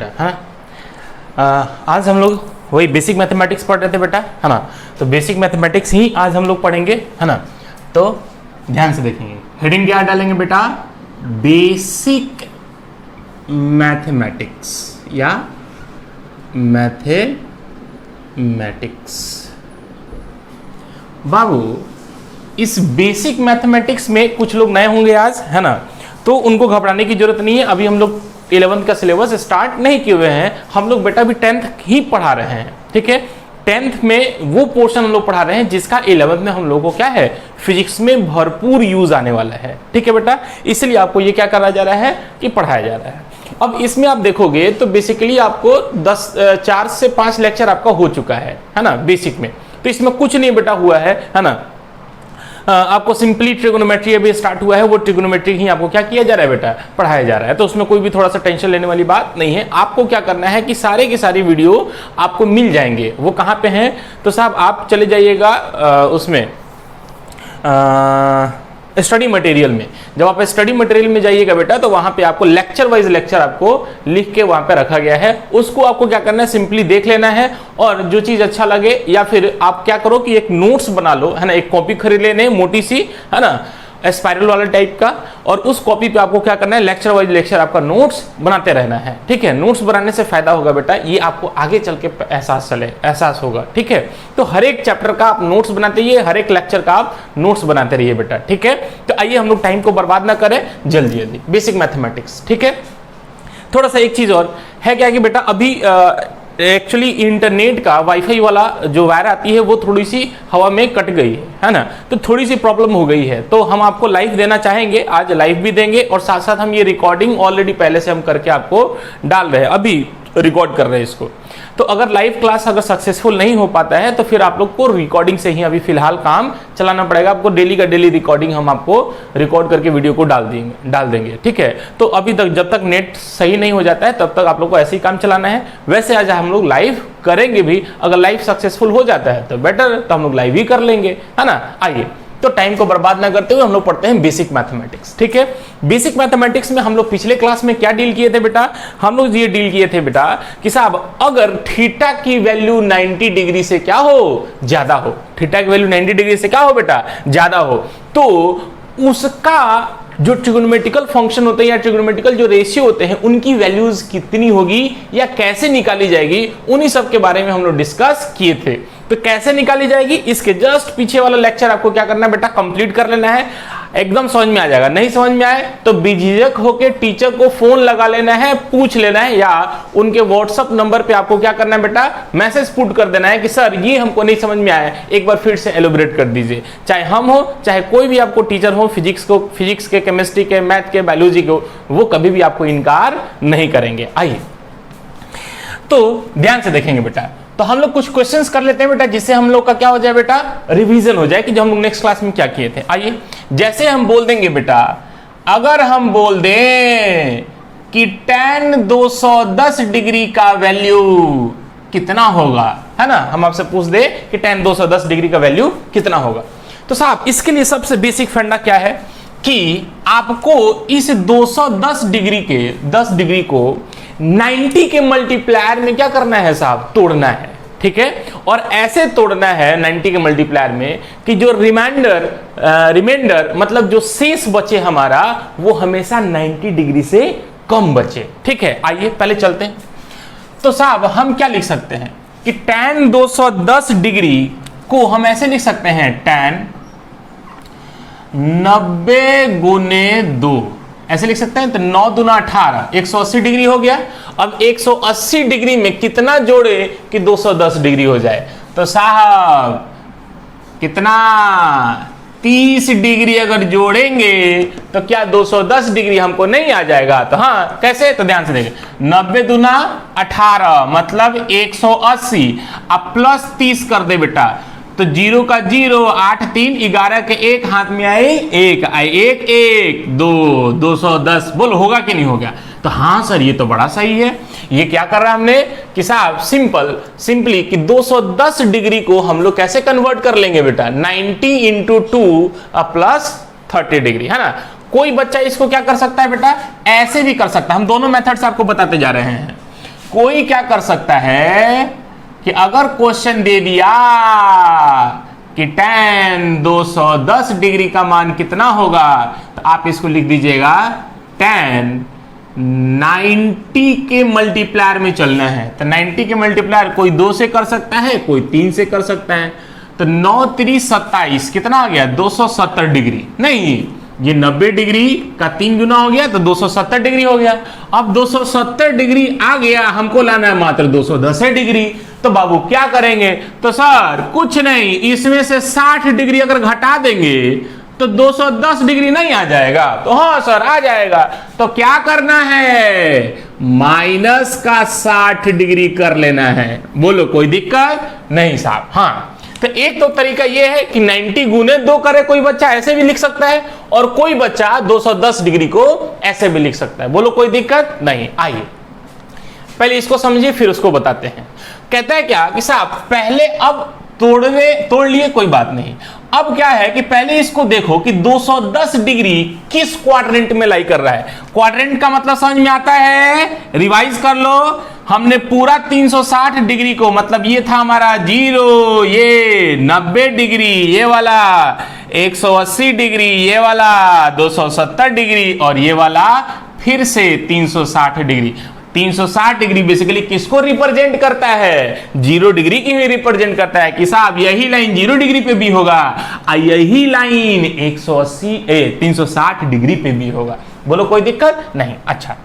है आज हम लोग वही बेसिक मैथमेटिक्स पढ़ रहे थे बेटा, है ना। तो बेसिक मैथमेटिक्स ही आज हम लोग पढ़ेंगे, है ना। तो ध्यान से देखेंगे, हेडिंग क्या डालेंगे बेटा, बेसिक मैथमेटिक्स या मैथमेटिक्स। बाबू इस बेसिक मैथमेटिक्स में कुछ लोग नए होंगे आज, है ना, तो उनको घबराने की जरूरत नहीं है। अभी हम लोग 11th का सिलेबस स्टार्ट नहीं किए हुए हैं, हम लोग बेटा अभी 10th ही पढ़ा रहे हैं, ठीक है। 10th में वो पोर्शन हम लोग पढ़ा रहे हैं जिसका 11th में हम लोगों को क्या है, फिजिक्स में भरपूर यूज आने वाला है, ठीक है बेटा। इसलिए आपको ये क्या करा जा रहा है कि पढ़ाया जा रहा है। अब इसमें आप देखोगे तो बेसिकली आपको 4 से 5 लेक्चर आपका हो चुका है ना, बेसिक में। तो इसमें कुछ नहीं बेटा हुआ है ना। आपको सिंपली ट्रिगोनोमेट्री अभी स्टार्ट हुआ है, वो ट्रिगोनोमेट्री ही आपको क्या किया जा रहा है बेटा, पढ़ाया जा रहा है। तो उसमें कोई भी थोड़ा सा टेंशन लेने वाली बात नहीं है। आपको क्या करना है कि सारे के सारी वीडियो आपको मिल जाएंगे। वो कहाँ पे हैं, तो साहब आप चले जाइएगा उसमें स्टडी मटेरियल में। जब आप स्टडी मटेरियल में जाइएगा बेटा, तो वहां पे आपको लेक्चर वाइज लेक्चर आपको लिख के वहां पे रखा गया है। उसको आपको क्या करना है, सिंपली देख लेना है, और जो चीज अच्छा लगे या फिर आप क्या करो कि एक नोट्स बना लो, है ना। एक कॉपी खरीद लेने मोटी सी, है ना, स्पाइरल वाला टाइप का, और उस कॉपी पे आपको क्या करना है, लेक्चर वाइज लेक्चर आपका नोट्स बनाते रहना है, ठीक है। नोट्स बनाने से फायदा होगा बेटा, ये आपको आगे चल के एहसास होगा, ठीक है। तो हर एक चैप्टर का आप नोट्स बनाते रहिए, हर एक लेक्चर का आप नोट्स बनाते रहिए बेटा, ठीक है। तो आइए हम लोग टाइम को बर्बाद ना करें, जल्दी जल्दी बेसिक मैथमेटिक्स, ठीक है। थोड़ा सा एक चीज और है क्या कि बेटा अभी एक्चुअली इंटरनेट का वाईफाई वाला जो वायर आती है वो थोड़ी सी हवा में कट गई है ना। तो थोड़ी सी प्रॉब्लम हो गई है, तो हम आपको लाइव देना चाहेंगे, आज लाइव भी देंगे, और साथ साथ हम ये रिकॉर्डिंग ऑलरेडी पहले से हम करके आपको डाल रहे हैं, अभी रिकॉर्ड कर रहे हैं इसको। तो अगर लाइव क्लास अगर सक्सेसफुल नहीं हो पाता है तो फिर आप लोग को रिकॉर्डिंग से ही अभी फिलहाल काम चलाना पड़ेगा। आपको डेली का डेली रिकॉर्डिंग हम आपको रिकॉर्ड करके वीडियो को डाल देंगे, ठीक है। तो अभी तक जब तक नेट सही नहीं हो जाता है तब तक आप लोग को ऐसे ही काम चलाना है। वैसे आज हम लोग लाइव करेंगे भी, अगर लाइव सक्सेसफुल हो जाता है तो बेटर, तो हम लोग लाइव ही कर लेंगे, है ना। आइए तो टाइम को बर्बाद ना करते हुए हम लोग पढ़ते हैं बेसिक मैथमेटिक्स, ठीक है। बेसिक मैथमेटिक्स में हम लोग पिछले क्लास में क्या डील किए थे बेटा, हम लोग ये डील किए थे बेटा कि साहब अगर थीटा की वैल्यू 90 डिग्री से क्या हो, ज्यादा हो, थीटा की वैल्यू 90 डिग्री से क्या हो बेटा, ज्यादा हो, तो उसका जो ट्रिगोनोमेट्रिकल फंक्शन होते हैं या ट्रिगोनोमेट्रिकल जो रेशियो होते हैं उनकी वैल्यूज कितनी होगी या कैसे निकाली जाएगी, उन्हीं सब के बारे में हम लोग डिस्कस किए थे। तो कैसे निकाली जाएगी, इसके जस्ट पीछे वाला लेक्चर आपको क्या करना है बेटा, कंप्लीट कर लेना है, एकदम समझ में आ जाएगा। नहीं समझ में आए तो बेझिझक होकर टीचर को फोन लगा लेना है, पूछ लेना है, या उनके व्हाट्सएप नंबर पे आपको क्या करना है बेटा, मैसेज पुट कर देना है कि सर ये हमको नहीं समझ में आया, एक बार फिर से एलोबरेट कर दीजिए। चाहे हम हो चाहे कोई भी आपको टीचर हो, फिजिक्स के, केमिस्ट्री के, मैथ के, बायोलॉजी के, वो कभी भी आपको इनकार नहीं करेंगे। आइए तो ध्यान से देखेंगे बेटा। तो हम लोग कुछ क्वेश्चंस कर लेते हैं बेटा, जिससे हम लोग का क्या हो जाए बेटा, रिवीजन हो जाए कि जो हम लोग नेक्स्ट क्लास में क्या किए थे। आइए जैसे हम बोल देंगे बेटा, अगर हम बोल दें कि tan 210 डिग्री का वैल्यू कितना होगा, है ना, हम आपसे पूछ दे कि tan 210 डिग्री का वैल्यू कितना होगा, तो साहब इसके लिए सबसे बेसिक फंडा क्या है कि आपको इस 210 डिग्री के 10 डिग्री को 90 के मल्टीप्लायर में क्या करना है साहब, तोड़ना है, ठीक है। और ऐसे तोड़ना है 90 के मल्टीप्लायर में कि जो रिमाइंडर मतलब जो शेष बचे हमारा, वो हमेशा 90 डिग्री से कम बचे, ठीक है। आइए पहले चलते हैं। तो साहब हम क्या लिख सकते हैं कि tan 210 डिग्री को हम ऐसे लिख सकते हैं, tan 90 गुने 2, ऐसे लिख सकते हैं। तो 9 दूना 18, 180 डिग्री हो गया। अब 180 डिग्री में कितना जोड़े कि 210 डिग्री हो जाए, तो साहब कितना, 30 डिग्री अगर जोड़ेंगे तो क्या 210 डिग्री हमको नहीं आ जाएगा। तो हाँ कैसे, तो ध्यान से देखें, 90 दूना 18 मतलब 180, अब प्लस 30 कर दे बेटा, तो 0 का 0, 8 3 11 के 1 हाथ में आए 1 आए, 1 1 2 210, बोल होगा कि नहीं होगा। तो हाँ सर ये तो बड़ा सही है। ये क्या कर रहा है हमने कि साहब सिंपली कि 210 डिग्री को हम लोग कैसे कन्वर्ट कर लेंगे बेटा, 90 इंटू 2 प्लस 30 डिग्री, है ना। कोई बच्चा इसको क्या कर सकता है बेटा, ऐसे भी कर सकता है। हम दोनों मेथड से आपको बताते जा रहे हैं। कोई क्या कर सकता है कि अगर क्वेश्चन दे दिया कि tan 210 डिग्री का मान कितना होगा, तो आप इसको लिख दीजिएगा tan 90 के मल्टीप्लायर में चलना है। तो 90 के मल्टीप्लायर कोई 2 से कर सकता है, कोई 3 से कर सकता है। तो 9 3 27 कितना आ गया 270 डिग्री। नहीं, ये 90 डिग्री का 3 गुना हो गया तो 270 डिग्री हो गया। अब 270 डिग्री आ गया, हमको लाना है मात्र 210 डिग्री। तो बाबू क्या करेंगे, तो सर कुछ नहीं, इसमें से 60 डिग्री अगर घटा देंगे तो 210 डिग्री नहीं आ जाएगा। तो हाँ सर आ जाएगा। तो क्या करना है, माइनस का 60 डिग्री कर लेना है। बोलो कोई दिक्कत नहीं साहब। हाँ, तो एक तो तरीका यह है कि 90 गुने 2 करे कोई बच्चा, ऐसे भी लिख सकता है, और कोई बच्चा 210 डिग्री को ऐसे भी लिख सकता है। बोलो कोई दिक्कत नहीं। आइए पहले इसको समझिए फिर उसको बताते हैं। कहता है क्या कि साहब पहले अब तोड़ लिए कोई बात नहीं। अब क्या है कि पहले इसको देखो कि 210 डिग्री किस क्वाड्रेंट में लाई कर रहा है। क्वाड्रेंट का मतलब समझ में आता है, रिवाइज कर लो। हमने पूरा 360 डिग्री को, मतलब ये था हमारा 0, ये 90 डिग्री, ये वाला 180 डिग्री, ये वाला 270 डिग्री, और ये वाला फिर से 360 डिग्री। 360 डिग्री बेसिकली किसको रिप्रेजेंट करता है, 0 डिग्री की ही रिप्रेजेंट करता है कि साहब यही लाइन 0 डिग्री पे भी होगा और यही लाइन 360 डिग्री पे भी होगा। बोलो कोई दिक्कत नहीं। अच्छा,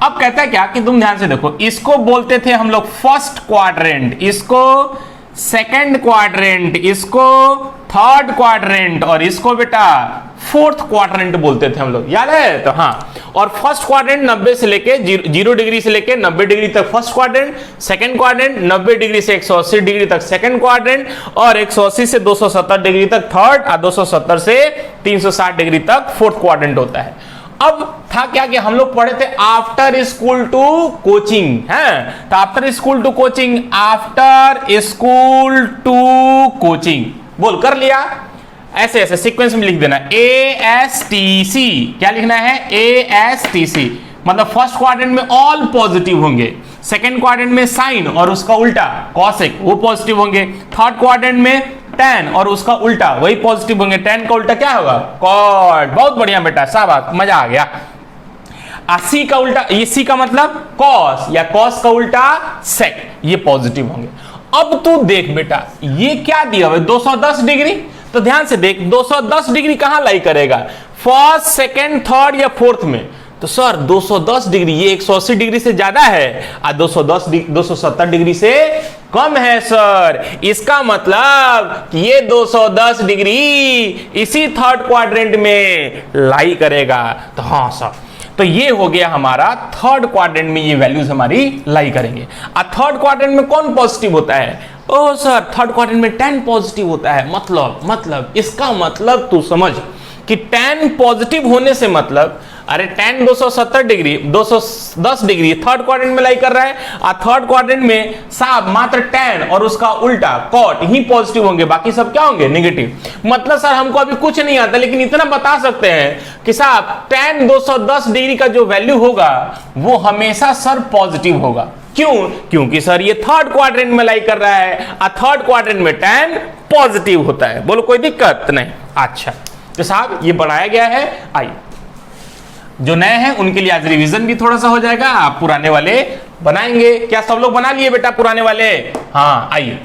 अब कहता है क्या कि तुम ध्यान से देखो, इसको बोलते थे हम लोग फर्स्ट क्वाड्रेंट, इसको सेकंड क्वाड्रेंट, इसको थर्ड क्वाड्रेंट, और इसको बेटा फोर्थ क्वाड्रेंट बोलते थे हम लोग, याद है। तो हाँ, और फर्स्ट क्वाड्रेंट 90 से लेके 0 डिग्री से लेके 90 डिग्री तक first quadrant, second quadrant 90 degree से 180 डिग्री तक सेकंड क्वाड्रेंट, और 180 से 270 डिग्री तक थर्ड, और 270 से 360 डिग्री तक फोर्थ क्वाड्रेंट होता है। अब था क्या कि हम लोग पढ़े थे आफ्टर स्कूल टू कोचिंग, है। तो after school to coaching, after school to coaching बोल कर लिया, ऐसे ऐसे सीक्वेंस में लिख देना। ASTC क्या लिखना है, ASTC मतलब फर्स्ट क्वाड्रेंट में ऑल पॉजिटिव होंगे, सेकंड क्वाड्रेंट में साइन और उसका उल्टा कॉसेक वो पॉजिटिव होंगे, थर्ड क्वाड्रेंट में tan और उसका उल्टा वही पॉजिटिव होंगे। tan का उल्टा क्या होगा, कॉट। बहुत बढ़िया बेटा, शाबाश, मजा आ गया। C का उल्टा, ये C का मतलब कॉस, या कॉस का उल्टा सेक, ये पॉजिटिव होंगे। अब तू देख बेटा ये क्या दिया हुआ है 210 डिग्री। तो ध्यान से देख 210 डिग्री कहां लाई करेगा, फर्स्ट सेकंड थर्ड या फोर्थ में। तो सर 210 डिग्री ये 180 डिग्री से ज्यादा है और 270 डिग्री से कम है सर। इसका मतलब कि ये 210 डिग्री इसी थर्ड क्वाड्रेंट में लाई करेगा। तो हाँ सर, तो ये हो गया हमारा थर्ड क्वाड्रेंट में, ये वैल्यूज हमारी लाई करेंगे। और थर्ड क्वाड्रेंट में कौन पॉजिटिव होता है, ओह सर थर्ड क्वाड्रेंट में tan पॉजिटिव होता है। मतलब इसका मतलब तू समझ कि tan पॉजिटिव होने से मतलब, अरे tan 270 degree 210 degree third quadrant में लाई कर रहा है, और थर्ड क्वाड्रेंट में साहब मात्र tan और उसका उल्टा कॉट ही पॉजिटिव होंगे, बाकी सब क्या होंगे, नेगेटिव। मतलब सर हमको अभी कुछ नहीं आता, लेकिन इतना बता सकते हैं कि साहब tan 210 डिग्री का जो वैल्यू होगा वो हमेशा सर पॉजिटिव होगा। क्यों, क्योंकि सर ये थर्ड क्वाड्रेंट में लाई कर रहा है और थर्ड क्वाड्रेंट में tan पॉजिटिव होता है। बोलो कोई दिक्कत नहीं। अच्छा, तो साहब ये बढ़ाया गया है। आइए जो नए हैं उनके लिए आज रिवीजन भी थोड़ा सा हो जाएगा, आप पुराने वाले बनाएंगे। क्या सब लोग बना लिए बेटा पुराने वाले? हाँ आइए।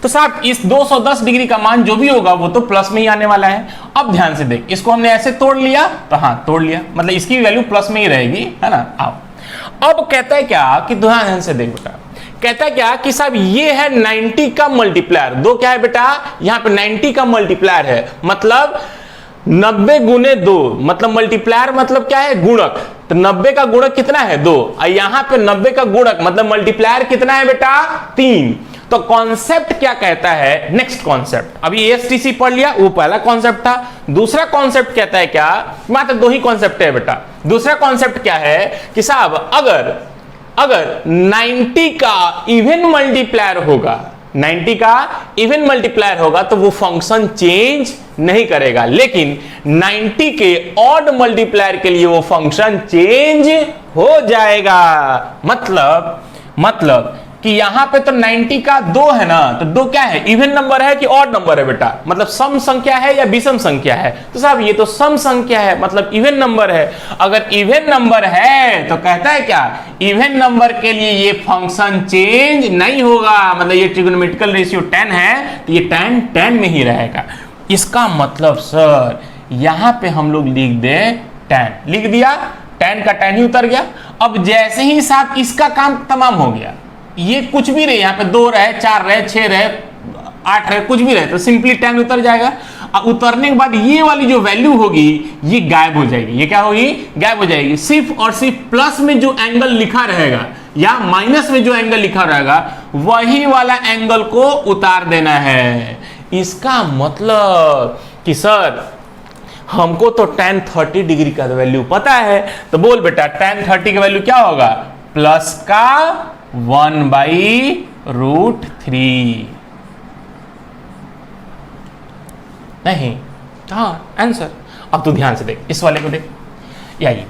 तो साहब इस 210 डिग्री का मान जो भी होगा वो तो प्लस में ही आने वाला है। अब ध्यान से देख, इसको हमने ऐसे तोड़ लिया, तो हाँ तोड़ लिया, मतलब इसकी वैल्यू प्लस में ही रहेगी, है ना। आओ अब कहता है क्या कि ध्यान से देख बेटा, कहता है क्या कि साहब ये है 90 का मल्टीप्लायर। दो क्या है बेटा, यहाँ पे 90 का मल्टीप्लायर है, मतलब 90 गुने 2, मतलब मल्टीप्लायर मतलब क्या है, गुणक। तो 90 का गुणक कितना है, 2, और यहां पे 90 का गुणक मतलब मल्टीप्लायर कितना है बेटा, 3। तो कॉन्सेप्ट क्या कहता है, नेक्स्ट कॉन्सेप्ट, अभी ASTC पढ़ लिया, वो पहला कॉन्सेप्ट था। दूसरा कॉन्सेप्ट कहता है क्या, मात्र 2 ही कॉन्सेप्ट है बेटा। दूसरा कॉन्सेप्ट क्या है कि साहब अगर 90 का इवन मल्टीप्लायर होगा, 90 का इवन मल्टीप्लायर होगा तो वो फंक्शन चेंज नहीं करेगा, लेकिन 90 के ऑड मल्टीप्लायर के लिए वो फंक्शन चेंज हो जाएगा। मतलब मतलब कि यहां पे तो 90 का 2 है ना, तो 2 क्या है, इवन नंबर है कि ऑड नंबर है बेटा, मतलब सम संख्या है या विषम संख्या है, तो साहब ये तो सम संख्या है, मतलब इवन नंबर है। अगर इवन नंबर है तो कहता है क्या, इवन नंबर के लिए ये फंक्शन चेंज नहीं होगा, मतलब ये ट्रिगोनोमेट्रिकल रेशियो 10 है तो ये 10 में ही रहेगा। इसका मतलब सर यहां पे हम लोग लिख दे 10, लिख दिया, 10 का 10 ही उतर गया। अब जैसे ही साहब इसका काम तमाम हो गया, ये कुछ भी रहे, यहाँ पे 2 रहे, 4 रहे, 6 रहे, 8 रहे, कुछ भी रहे, तो सिंपली 10 उतर जाएगा। और उतरने के बाद ये वाली जो वैल्यू होगी ये गायब हो जाएगी। ये क्या होगी, गायब हो जाएगी। सिर्फ और सिर्फ प्लस में जो एंगल लिखा रहेगा या माइनस में जो एंगल लिखा रहेगा वही वाला एंगल को उतार देना है। इसका मतलब कि सर हमको तो tan 30 डिग्री का वैल्यू पता है, तो बोल बेटा tan 30 का वैल्यू क्या होगा, प्लस का 1/√3। नहीं, हाँ आंसर। अब तू ध्यान से देख, इस वाले को देख, यही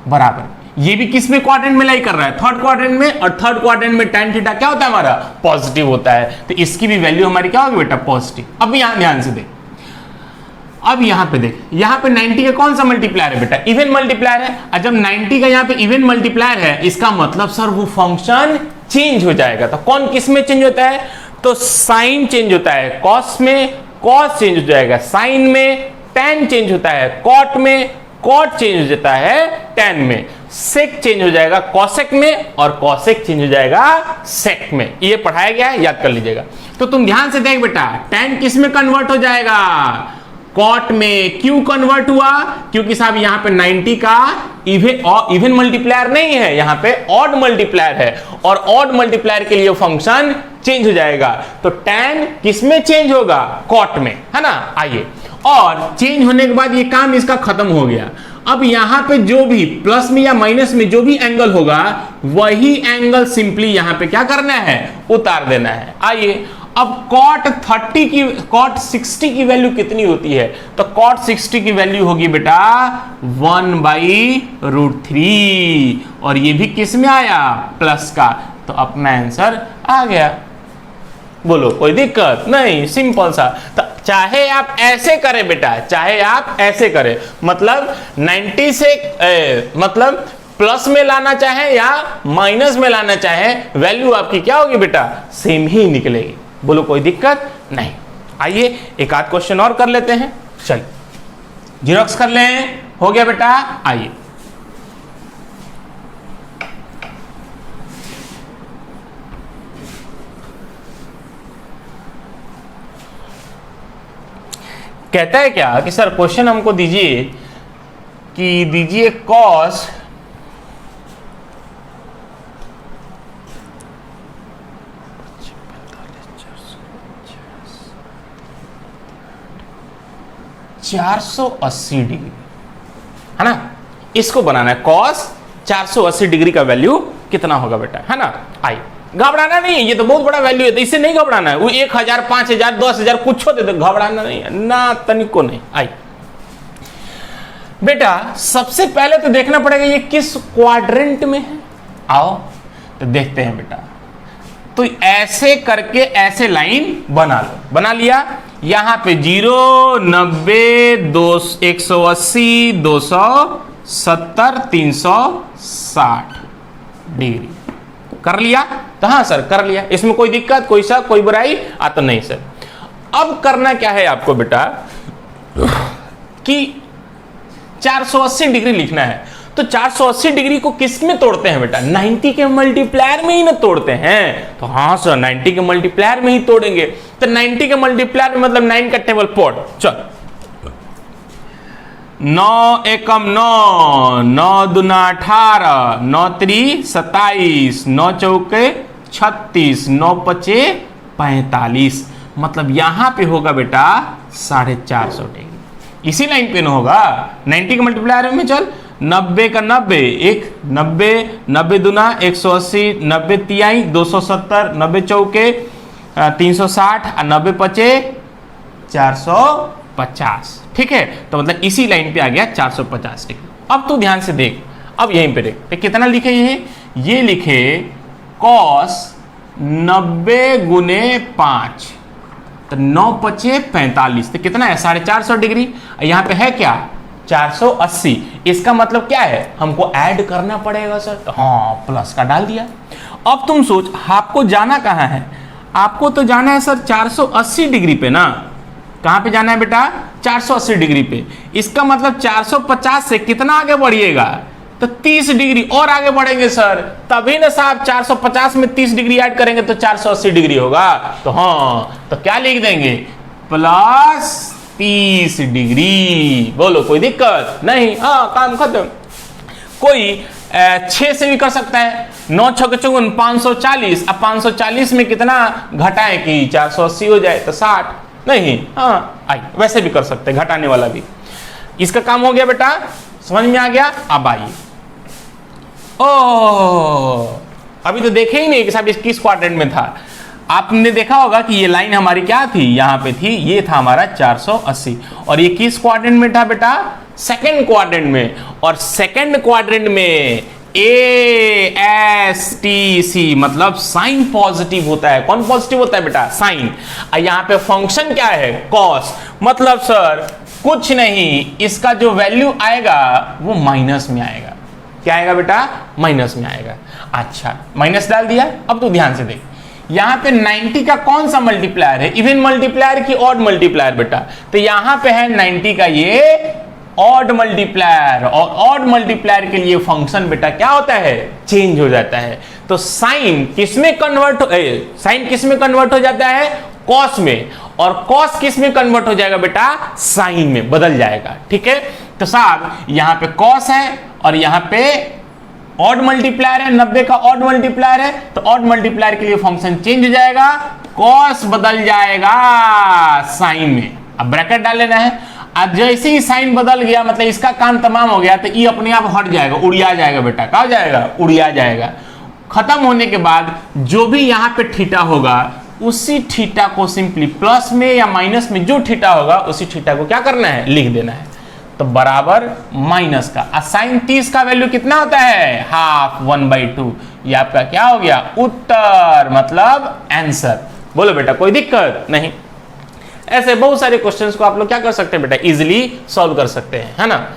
बराबर, ये भी किस में क्वाड्रेंट में लाई कर रहा है, थर्ड क्वाड्रेंट में, और थर्ड क्वाड्रेंट में tan थीटा क्या होता है हमारा, पॉजिटिव होता है, तो इसकी भी वैल्यू हमारी क्या होगी बेटा, पॉजिटिव। अब यहां ध्यान से देख, अब यहां पे देख, यहां पे 90 का कौन सा मल्टीप्लायर है बेटा, इवन मल्टीप्लायर है। और जब 90 का यहां पे इवन मल्टीप्लायर है, इसका मतलब सर वो फंक्शन चेंज हो जाएगा। तो कौन किस में चेंज होता है, तो साइन चेंज होता है, कॉस में कॉस चेंज हो जाएगा, साइन में tan चेंज होता है, कॉट में कॉट चेंज हो जाता है tan में, सेक चेंज हो जाएगा कॉसेक में, और कॉसेक चेंज हो जाएगा सेक में। ये पढ़ाया गया है, याद कर लीजिएगा। तो तुम ध्यान से देख बेटा, tan किस में कन्वर्ट हो जाएगा, कॉट में। क्यों कन्वर्ट हुआ, क्योंकि साहब यहां पे 90 का इवन मल्टीप्लायर नहीं है, यहां पे ऑड मल्टीप्लायर है, और ऑड मल्टीप्लायर के लिए फंक्शन चेंज हो जाएगा। तो tan किस में चेंज होगा, कॉट में, है ना। आइए, और चेंज होने के बाद ये काम इसका खत्म हो गया। अब यहां पे जो भी प्लस में या माइनस में जो भी एंगल होगा वही एंगल सिंपली यहां पे क्या करना है, उतार देना है। आइए, अब cot 60 की वैल्यू कितनी होती है, तो cot 60 की वैल्यू होगी बेटा 1/√3, और ये भी किस में आया, प्लस का। तो अपना आंसर आ गया। बोलो कोई दिक्कत नहीं, सिंपल सा। तो चाहे आप ऐसे करें बेटा, चाहे आप ऐसे करें, मतलब 90 से मतलब प्लस में लाना चाहे या माइनस में लाना चाहे, वैल्यू आपकी क्या होगी बेटा, सेम ही निकलेगी। बोलो कोई दिक्कत नहीं। आइए एक आध क्वेश्चन और कर लेते हैं, चल जीरोक्स कर लें, हो गया बेटा। आइए, कहता है क्या कि सर क्वेश्चन हमको दीजिए कि दीजिए कॉस 480 डिग्री, है ना, इसको बनाना है। कॉस 480 डिग्री का वैल्यू कितना होगा बेटा, है ना। आई, घबराना नहीं है, ये तो बहुत बड़ा वैल्यू है, तो इससे नहीं घबराना है। वो 1000, 5000, 10,000 कुछ दे दो, घबराना नहीं है ना, तनिको नहीं। आई बेटा, सबसे पहले तो देखना पड़ेगा ये किस क्वाड्रेंट में है। आओ तो देखते हैं बेटा। तो ऐसे करके ऐसे लाइन बना लो, बना लिया। यहां पे 0, 90, 180, 270, 360 डिग्री कर लिया। तो हाँ सर कर लिया, इसमें कोई दिक्कत, कोई शक, कोई बुराई तो नहीं सर। अब करना क्या है आपको बेटा कि 480 डिग्री लिखना है। तो 480 डिग्री को किस में तोड़ते हैं बेटा, 90 के मल्टीप्लायर में ही ना तोड़ते हैं। तो हाँ सर 90 के मल्टीप्लायर में ही तोड़ेंगे। तो 90 के मल्टीप्लायर में मतलब 9 का टेबल पढ़, चल 9 एकम 9, 9 दूना 18, 9 3 27, 9 चौके 36, 9 पचे 45, मतलब यहां पे होगा बेटा 450 डिग्री। इसी लाइन पे ना होगा, 90 के मल्टीप्लायर में चल 90 का 90, 90, 90 दूना 180, 90 तिहाई 270, 90 चौके 360, 90 पचे 450। ठीक है, तो मतलब इसी लाइन पे आ गया 450 डिग्री। अब तू ध्यान से देख, अब यहीं पे देख कितना लिखे, ये लिखे कॉस 90 गुने 5, तो 9 पचे 45, तो कितना है 450 डिग्री। यहां पे है क्या 480, इसका मतलब क्या है हमको ऐड करना पड़ेगा सर, तो हाँ प्लस का डाल दिया। अब तुम सोच आपको जाना कहां है, आपको तो जाना है सर 480 डिग्री पे ना, कहां पे जाना है बेटा 480 डिग्री पे। इसका मतलब 450 से कितना आगे बढ़िएगा, तो 30 डिग्री और आगे बढ़ेंगे सर, तभी ना साहब 450 में 30 डिग्री ऐड करेंगे तो 480 डिग्री होगा। तो हाँ, तो क्या लिख देंगे प्लस 30 डिग्री। बोलो कोई दिक्कत नहीं, हाँ काम खत्म। कोई 6 से भी कर सकता है, 9 छक चौगुन 540, अब 540 में कितना घटाएं कि 480 हो जाए, तो 60 नहीं, हाँ आई वैसे भी कर सकते हैं, घटाने वाला भी। इसका काम हो गया बेटा, समझ में आ गया। अब आइए, ओ अभी तो देखे ही नहीं कि साहब किस क्वाड्रेंट में था। आपने देखा होगा कि ये लाइन हमारी क्या थी, यहां पे थी, ये था हमारा 480, और ये किस क्वाड्रेंट में था बेटा, सेकंड क्वाड्रेंट में। और सेकंड क्वाड्रेंट में ASTC मतलब साइन पॉजिटिव होता है। कौन पॉजिटिव होता है बेटा, साइन। यहां पे फंक्शन क्या है कॉस, मतलब सर कुछ नहीं, इसका जो वैल्यू आएगा वो माइनस में आएगा। क्या आएगा बेटा, माइनस में आएगा। अच्छा माइनस डाल दिया। अब तो ध्यान से देख, यहां पे 90 का कौन सा मल्टीप्लायर है, इवन मल्टीप्लायर की ऑड मल्टीप्लायर बेटा, तो यहां पे है 90 का ये ऑड मल्टीप्लायर, और ऑड मल्टीप्लायर के लिए फंक्शन बेटा क्या होता है, चेंज हो जाता है। तो साइन किसमें कन्वर्ट साइन किसमें कन्वर्ट हो जाता है, कॉस में, और कॉस किस में कन्वर्ट हो जाएगा बेटा, साइन में बदल जाएगा। ठीक है, तो साहब यहां पे कॉस है और यहां पे ऑड मल्टीप्लायर है, 90 का ऑड मल्टीप्लायर है, तो ऑड मल्टीप्लायर के लिए फंक्शन चेंज हो जाएगा, कॉस बदल जाएगा साइन में। अब ब्रैकेट डाल लेना है। अब जैसे ही साइन बदल गया मतलब इसका काम तमाम हो गया, तो ये अपने आप हट जाएगा, उड़िया जाएगा बेटा। क्या हो जाएगा, उड़िया जाएगा। खत्म होने के बाद जो भी यहां पे थीटा होगा उसी थीटा को सिंपली प्लस में या माइनस में जो थीटा होगा उसी थीटा को क्या करना है, लिख देना है। तो बराबर माइनस का साइन 30 का वैल्यू कितना होता है, हाफ 1/2। ये आपका क्या हो गया, उत्तर मतलब आंसर। बोलो बेटा कोई दिक्कत नहीं। ऐसे बहुत सारे क्वेश्चंस को आप लोग क्या कर सकते हैं बेटा, इजीली सॉल्व कर सकते हैं, है ना।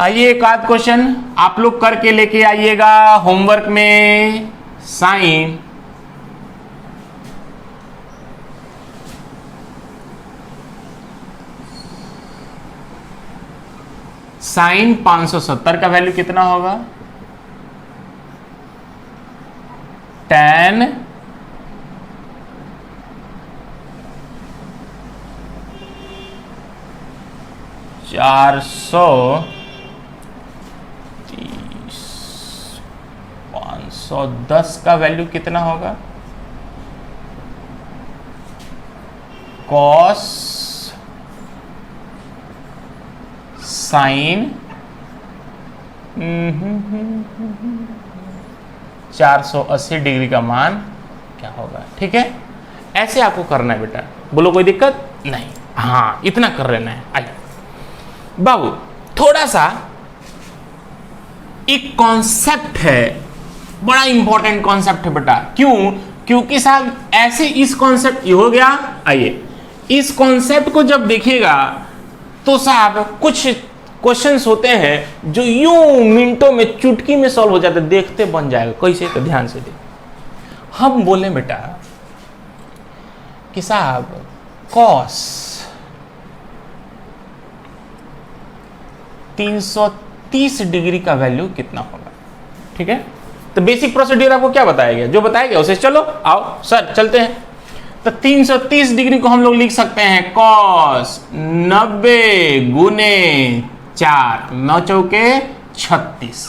आइए एक आध क्वेश्चन आप लोग करके लेके आइएगा होमवर्क में। साइन साइन 570 का वैल्यू कितना होगा, tan 430 510 का वैल्यू कितना होगा, कॉस साइन 480 डिग्री का मान क्या होगा। ठीक है, ऐसे आपको करना है बेटा। बोलो कोई दिक्कत नहीं, हाँ इतना कर लेना है। आइए बाबू, थोड़ा सा एक कॉन्सेप्ट है, बड़ा इंपॉर्टेंट कॉन्सेप्ट है बेटा। क्यों, क्योंकि साहब ऐसे इस कॉन्सेप्ट ये हो गया। आइए इस कॉन्सेप्ट को जब देखिएगा तो साहब कुछ क्वेश्चंस होते हैं जो यूं मिनटों में चुटकी में सॉल्व हो जाते, देखते बन जाएगा। कैसे, तो ध्यान से देख। हम बोले बेटा कि साहब कॉस 330 डिग्री का वैल्यू कितना होगा। ठीक है, तो बेसिक प्रोसीड्यूर आपको क्या बताया गया, जो बताया गया उसे चलो आओ सर चलते हैं। तो 330 डिग्री को हम लोग लिख सकते हैं कॉस 90 गुने 4, 9 चौके 36,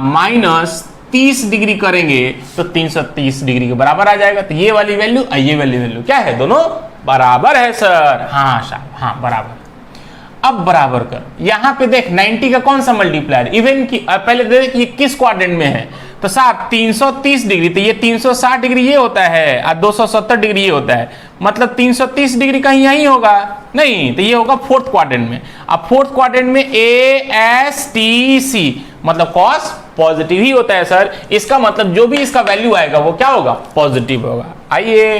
माइनस 30 डिग्री करेंगे तो 330 डिग्री के बराबर आ जाएगा। तो ये वाली वैल्यू और ये वाली वैल्यू क्या है, दोनों बराबर है सर। हाँ साहब, हाँ बराबर। अब बराबर कर, यहां पे देख 90 का कौन सा मल्टीप्लायर, इवन की पहले देख ये किस क्वाड्रेंट में है, तो साहब 330 डिग्री, तो ये 360 डिग्री ये होता है और 270 डिग्री ये होता है, मतलब 330 डिग्री कहीं यहीं होगा नहीं, तो ये होगा फोर्थ क्वाड्रेंट में। अब फोर्थ क्वाड्रेंट में ASTC मतलब कॉस पॉजिटिव ही होता है सर, इसका मतलब जो भी इसका वैल्यू आएगा वो क्या होगा, पॉजिटिव होगा। आइए,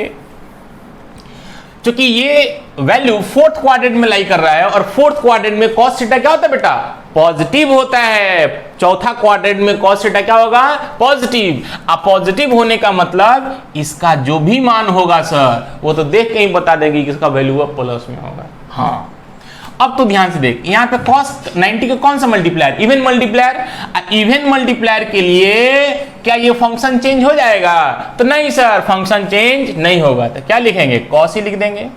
क्योंकि ये वैल्यू फोर्थ क्वाड्रेंट में लाई कर रहा है और फोर्थ क्वाड्रेंट में cos थीटा क्या होता है बेटा, पॉजिटिव होता है। चौथा क्वाड्रेंट में cos थीटा क्या होगा, पॉजिटिव। अब पॉजिटिव होने का मतलब इसका जो भी मान होगा सर वो तो देख के ही बता देंगे कि इसका वैल्यू प्लस में होगा। हाँ, अब तो ध्यान से देख, यहां पे cos 90 का कौन सा multiplier, even multiplier. Even multiplier के लिए क्या ये फंक्शन चेंज हो जाएगा, तो नहीं सर, फंक्शन चेंज नहीं होगा। तो क्या लिखेंगे, cos ही लिख देंगे,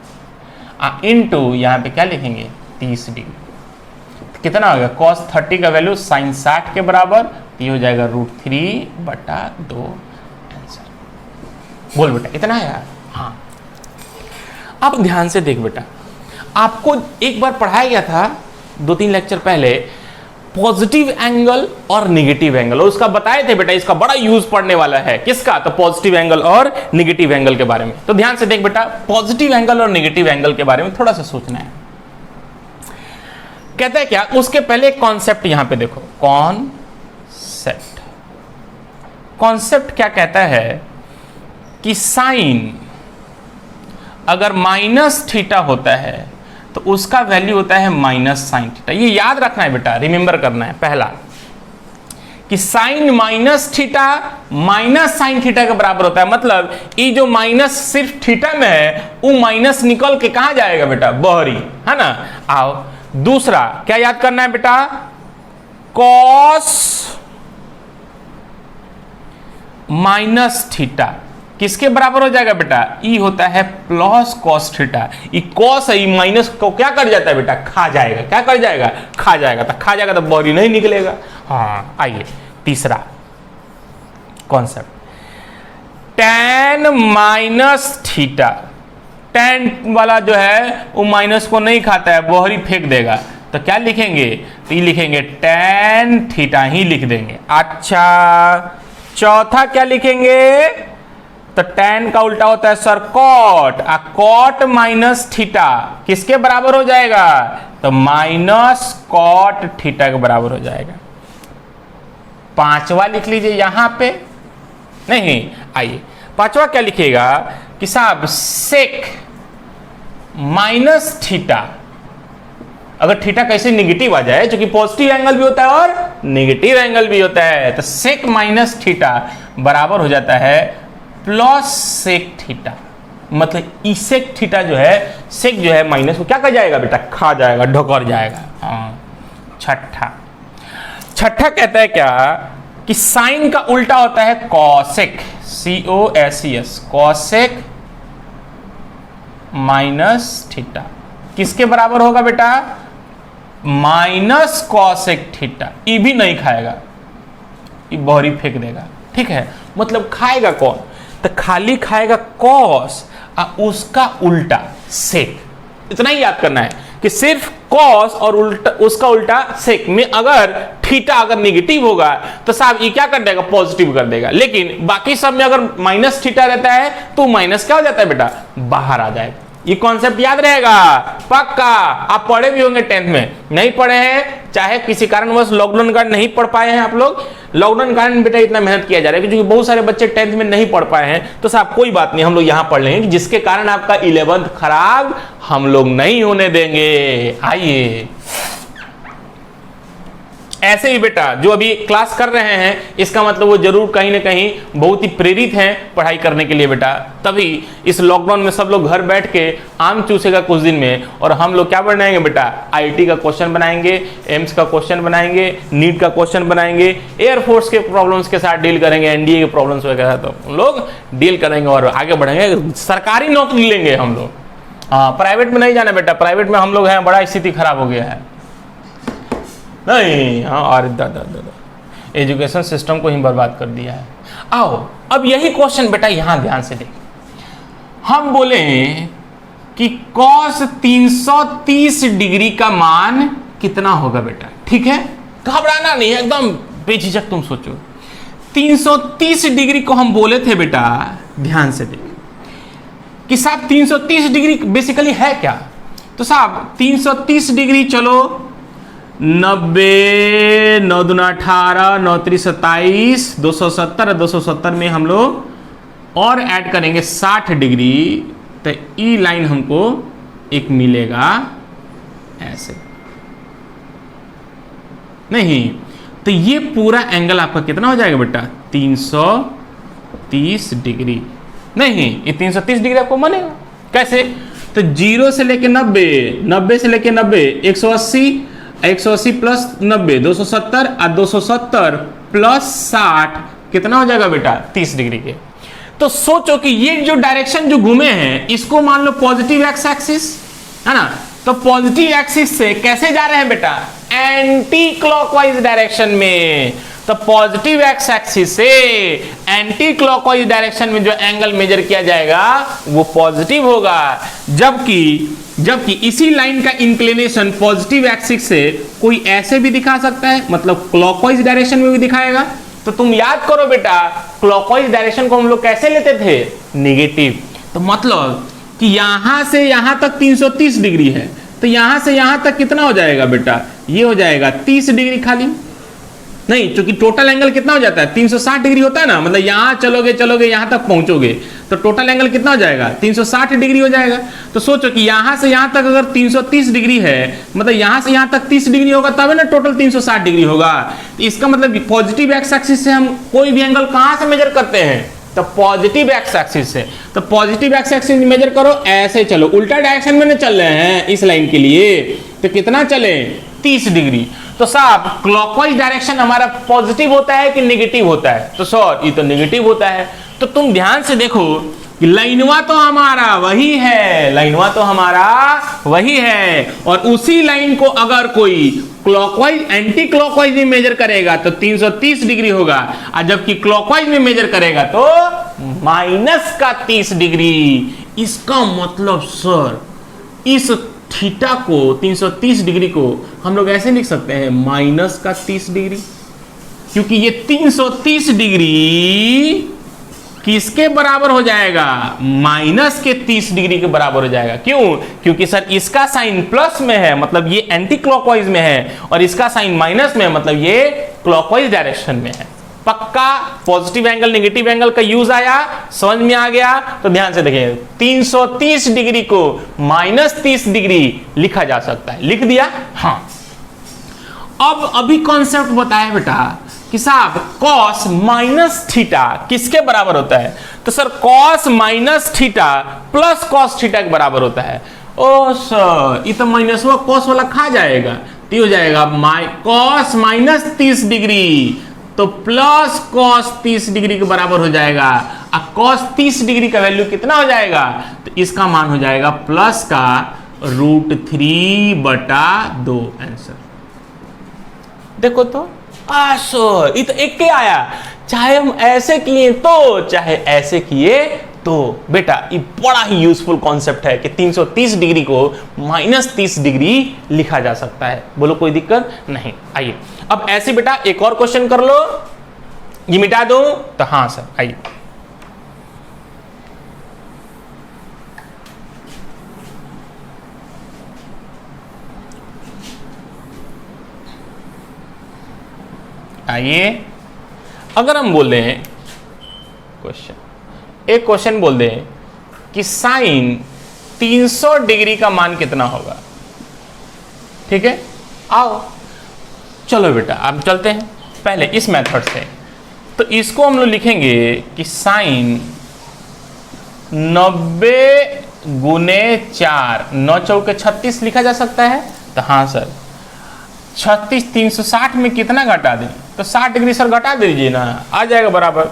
इनटू यहां पे क्या लिखेंगे, 30 डिग्री। तो कितना होगा, cos 30 का वैल्यू sin 60 के बराबर, ये हो जाएगा √3/2 आंसर। बोल बेटा, इतना है यार। हाँ, अब ध्यान से देख बेटा, आपको एक बार पढ़ाया गया था 2-3 लेक्चर पहले पॉजिटिव एंगल और नेगेटिव एंगल, और उसका बताए थे बेटा इसका बड़ा यूज पड़ने वाला है। किसका, तो पॉजिटिव एंगल और नेगेटिव एंगल के बारे में। तो ध्यान से देख बेटा, पॉजिटिव एंगल और नेगेटिव एंगल के बारे में थोड़ा सा सोचना है। कहता है क्या, उसके पहले एक कॉन्सेप्ट यहां पे देखो, कॉन्सेप्ट क्या कहता है कि साइन अगर माइनस थीटा होता है तो उसका वैल्यू होता है माइनस साइन थीटा। ये याद रखना है बेटा, रिमेंबर करना है। पहला कि sine minus theta minus sine theta के बराबर होता है, मतलब ये जो माइनस सिर्फ थीटा में है वो माइनस निकल के कहां जाएगा बेटा, बहरी, है ना। आओ, दूसरा क्या याद करना है बेटा, कॉस माइनस थीटा किसके बराबर हो जाएगा बेटा, ई होता है plus cos theta. E cos है, ई माइनस को क्या कर जाता है बेटा, खा जाएगा। क्या कर जाएगा, खा जाएगा। तो खा जाएगा तो बॉडी नहीं निकलेगा। हाँ, आइए तीसरा concept, tan minus theta. tan वाला जो है वो माइनस को नहीं खाता है, बॉडी फेंक देगा। तो क्या लिखेंगे, तो ये लिखेंगे tan थीटा ही लिख देंगे। अच्छा, चौथा क्या लिखेंगे, तो tan का उल्टा होता है sir cot। cot minus theta किसके बराबर हो जाएगा, तो माइनस cot थीटा के बराबर हो जाएगा। पांचवा लिख लीजिए यहां पे, नहीं, आइए पांचवा क्या लिखिएगा कि साहब sec माइनस थीटा। अगर थीटा कैसे निगेटिव आ जाए, क्योंकि पॉजिटिव एंगल भी होता है और नेगेटिव एंगल भी होता है, तो sec माइनस थीटा बराबर हो जाता है प्लस सेक थीटा। मतलब ई सेक थीटा जो है, सेक जो है माइनस को क्या कर जाएगा बेटा, खा जाएगा, ढकोर जाएगा। हाँ, छठा कहता है क्या कि साइन का उल्टा होता है cosec, COSEC, cosec minus theta किसके बराबर होगा बेटा, माइनस कॉसेक थीटा। ई भी नहीं खाएगा, ये बहरी फेंक देगा। ठीक है, मतलब खाएगा कौन, तो खाली खाएगा कॉस और उसका उल्टा सेक। इतना ही याद करना है कि सिर्फ कॉस और उल्टा उसका उल्टा सेक में अगर थीटा अगर नेगेटिव होगा तो साहब ये क्या कर देगा, पॉजिटिव कर देगा। लेकिन बाकी सब में अगर माइनस थीटा रहता है तो माइनस क्या हो जाता है बेटा, बाहर आ जाएगा। ये कॉन्सेप्ट याद रहेगा पक्का। आप पढ़े भी होंगे 10th में, नहीं पढ़े हैं चाहे किसी कारणवश लॉकडाउन कारण नहीं पढ़ पाए हैं आप लोग, लॉकडाउन कारण बेटा इतना मेहनत किया जा रहा है क्योंकि बहुत सारे बच्चे 10th में नहीं पढ़ पाए हैं, तो साहब कोई बात नहीं, हम लोग यहां पढ़ लेंगे जिसके कारण आपका 11th खराब हम लोग नहीं होने देंगे। आइए, ऐसे ही बेटा जो अभी क्लास कर रहे हैं इसका मतलब वो जरूर कहीं ना कहीं बहुत ही प्रेरित हैं पढ़ाई करने के लिए बेटा, तभी इस लॉकडाउन में सब लोग घर बैठ के आम चूसेगा कुछ दिन में। और हम लोग क्या बनाएंगे बेटा, आईटी का क्वेश्चन बनाएंगे, एम्स का क्वेश्चन बनाएंगे, नीट का क्वेश्चन बनाएंगे, एयरफोर्स के प्रॉब्लम्स के साथ डील करेंगे, एनडीए के प्रॉब्लम्स वगैरह तो हम लोग डील करेंगे और आगे बढ़ेंगे। सरकारी नौकरी लेंगे हम लोग, हाँ, प्राइवेट में नहीं जाना बेटा, प्राइवेट में हम लोग हैं, बड़ा स्थिति खराब हो गया है नहीं। हाँ, और दादा एजुकेशन सिस्टम को ही बर्बाद कर दिया है। आओ अब यही क्वेश्चन बेटा यहां ध्यान से देख, हम बोले कि cos 330 डिग्री का मान कितना होगा बेटा। ठीक है, घबराना नहीं है, एकदम बेझिझक तुम सोचो। 330 डिग्री को हम बोले थे बेटा, ध्यान से देख कि साहब 330 डिग्री बेसिकली है क्या, तो साहब 330 डिग्री चलो 90, 9 दूना 18, 9 3 27, 270 और 270 में हम लोग और ऐड करेंगे 60 डिग्री, तो ई लाइन हमको एक मिलेगा ऐसे। नहीं तो ये पूरा एंगल आपका कितना हो जाएगा बेटा? 330 डिग्री। नहीं, ये 330 डिग्री आपको बनेगा कैसे? तो 0 से लेके 90, 90 से लेके 90, 180, 180 प्लस 90, 270 और 270 प्लस 60 कितना हो जाएगा बेटा? 30 डिग्री के। तो सोचो कि ये जो डायरेक्शन जो घूमे हैं इसको मान लो पॉजिटिव एक्स एक्सिस है ना, तो पॉजिटिव एक्सिस से कैसे जा रहे हैं बेटा? एंटी क्लॉकवाइज डायरेक्शन में। तो पॉजिटिव एक्स एक्सिस से एंटी क्लॉकवाइज डायरेक्शन में जो एंगल मेजर किया जाएगा वो पॉजिटिव होगा, जबकि इसी लाइन का इंक्लिनेशन पॉजिटिव एक्सिस से कोई ऐसे भी दिखा सकता है, मतलब क्लॉकवाइज डायरेक्शन में भी दिखाएगा। तो तुम याद करो बेटा, क्लॉकवाइज डायरेक्शन को हम लोग कैसे लेते थे? नेगेटिव। तो मतलब कि यहां से यहां तक 330 डिग्री है, तो यहां से यहां तक कितना हो जाएगा बेटा? ये हो जाएगा 30 डिग्री खाली। नहीं, क्योंकि टोटल एंगल कितना हो जाता है? 360 डिग्री होता है ना, मतलब यहां चलोगे यहां तक पहुंचोगे तो टोटल एंगल कितना हो जाएगा? 360 डिग्री हो जाएगा। तो सोचो कि यहां से यहां तक अगर 330 डिग्री है, मतलब यहां से यहां तक 30 डिग्री होगा तब ना टोटल 360 डिग्री होगा। तो इसका मतलब पॉजिटिव एक्स एक्सिस से हम कोई भी एंगल कहां से मेजर करते हैं? तो पॉजिटिव एक्स एक्सिस से। तो पॉजिटिव एक्स एक्सिस मेजर करो, ऐसे चलो, उल्टा डायरेक्शन में चल रहे हैं इस लाइन के लिए, तो कितना चले? 30 डिग्री। तो साहब क्लॉकवाइज डायरेक्शन हमारा पॉजिटिव होता है कि नेगेटिव होता है? तो सर ये तो नेगेटिव होता है। तो तुम ध्यान से देखो कि लाइनवा तो हमारा वही है, लाइनवा तो हमारा वही है, और उसी लाइन को अगर कोई क्लॉकवाइज एंटी क्लॉकवाइज में मेजर करेगा तो 330 डिग्री होगा, और जबकि क्लॉकवाइज में मेजर करेगा तो माइनस का 30 डिग्री। इसका मतलब सर इस थीटा को 330 डिग्री को हम लोग ऐसे लिख सकते हैं माइनस का 30 डिग्री, क्योंकि ये 330 डिग्री किसके बराबर हो जाएगा? माइनस के 30 डिग्री के बराबर हो जाएगा। क्यों? क्योंकि सर इसका साइन प्लस में है, मतलब ये एंटी क्लॉकवाइज में है, और इसका साइन माइनस में है, मतलब ये क्लॉकवाइज डायरेक्शन में है। पक्का पॉजिटिव एंगल नेगेटिव एंगल का यूज आया, समझ में आ गया? तो ध्यान से देखिए, 330 डिग्री को माइनस 30 डिग्री लिखा जा सकता है। लिख दिया? हाँ। अब अभी कॉन्सेप्ट बताया बेटा कि साहब कॉस माइनस थीटा किसके बराबर होता है? तो sir cos minus theta plus cos theta के बराबर होता है। ओ सर ये तो माइनस हुआ कॉस वाला खा जाएगा, तो हो जाएगा कॉस माइनस 30 डिग्री तो प्लस कॉस 30 डिग्री के बराबर हो जाएगा। अब कॉस 30 डिग्री का वैल्यू कितना हो जाएगा? तो इसका मान हो जाएगा प्लस का √3/2 आंसर। देखो तो सर ये तो एक के आया, चाहे हम ऐसे किए तो चाहे ऐसे किए तो। बेटा ये बड़ा ही यूजफुल कॉन्सेप्ट है कि 330 डिग्री को माइनस 30 डिग्री लिखा जा सकता है। बोलो कोई दिक्कत नहीं। आइए अब ऐसे बेटा एक और क्वेश्चन कर लो, ये मिटा दो तो हाँ सर आइए। आइए अगर हम बोल दें क्वेश्चन, एक क्वेश्चन बोल दें कि साइन 300 डिग्री का मान कितना होगा? ठीक है, आओ चलो बेटा अब चलते हैं पहले इस मेथड से। तो इसको हम लोग लिखेंगे कि साइन 90 गुने 4, 9 चौके 36 लिखा जा सकता है। तो हाँ सर 36 360 में कितना घटा दें? तो 60 डिग्री सर घटा दीजिए ना, आ जाएगा बराबर।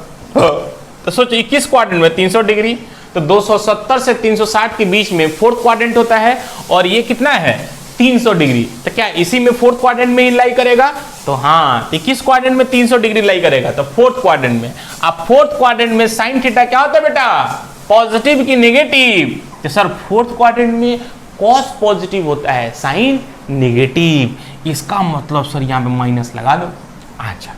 तो सोचो 21 क्वाड्रेंट में 300 डिग्री, तो 270 से 360 के बीच में फोर्थ क्वाड्रेंट होता है, और ये कितना है 300 डिग्री। तो क्या इसी में फोर्थ क्वाड्रेंट में ही लाई करेगा? तो हाँ 21 क्वाड्रेंट में 300 डिग्री लाई करेगा, तो फोर्थ क्वाड्रेंट में। अब फोर्थ क्वाड्रेंट में साइन थीटा क्या होता है बेटा? पॉजिटिव की नेगेटिव? तो सर फोर्थ क्वाड्रेंट में कॉस पॉजिटिव होता है, साइन नेगेटिव। इसका मतलब सर यहाँ पे माइनस लगा दो। अच्छा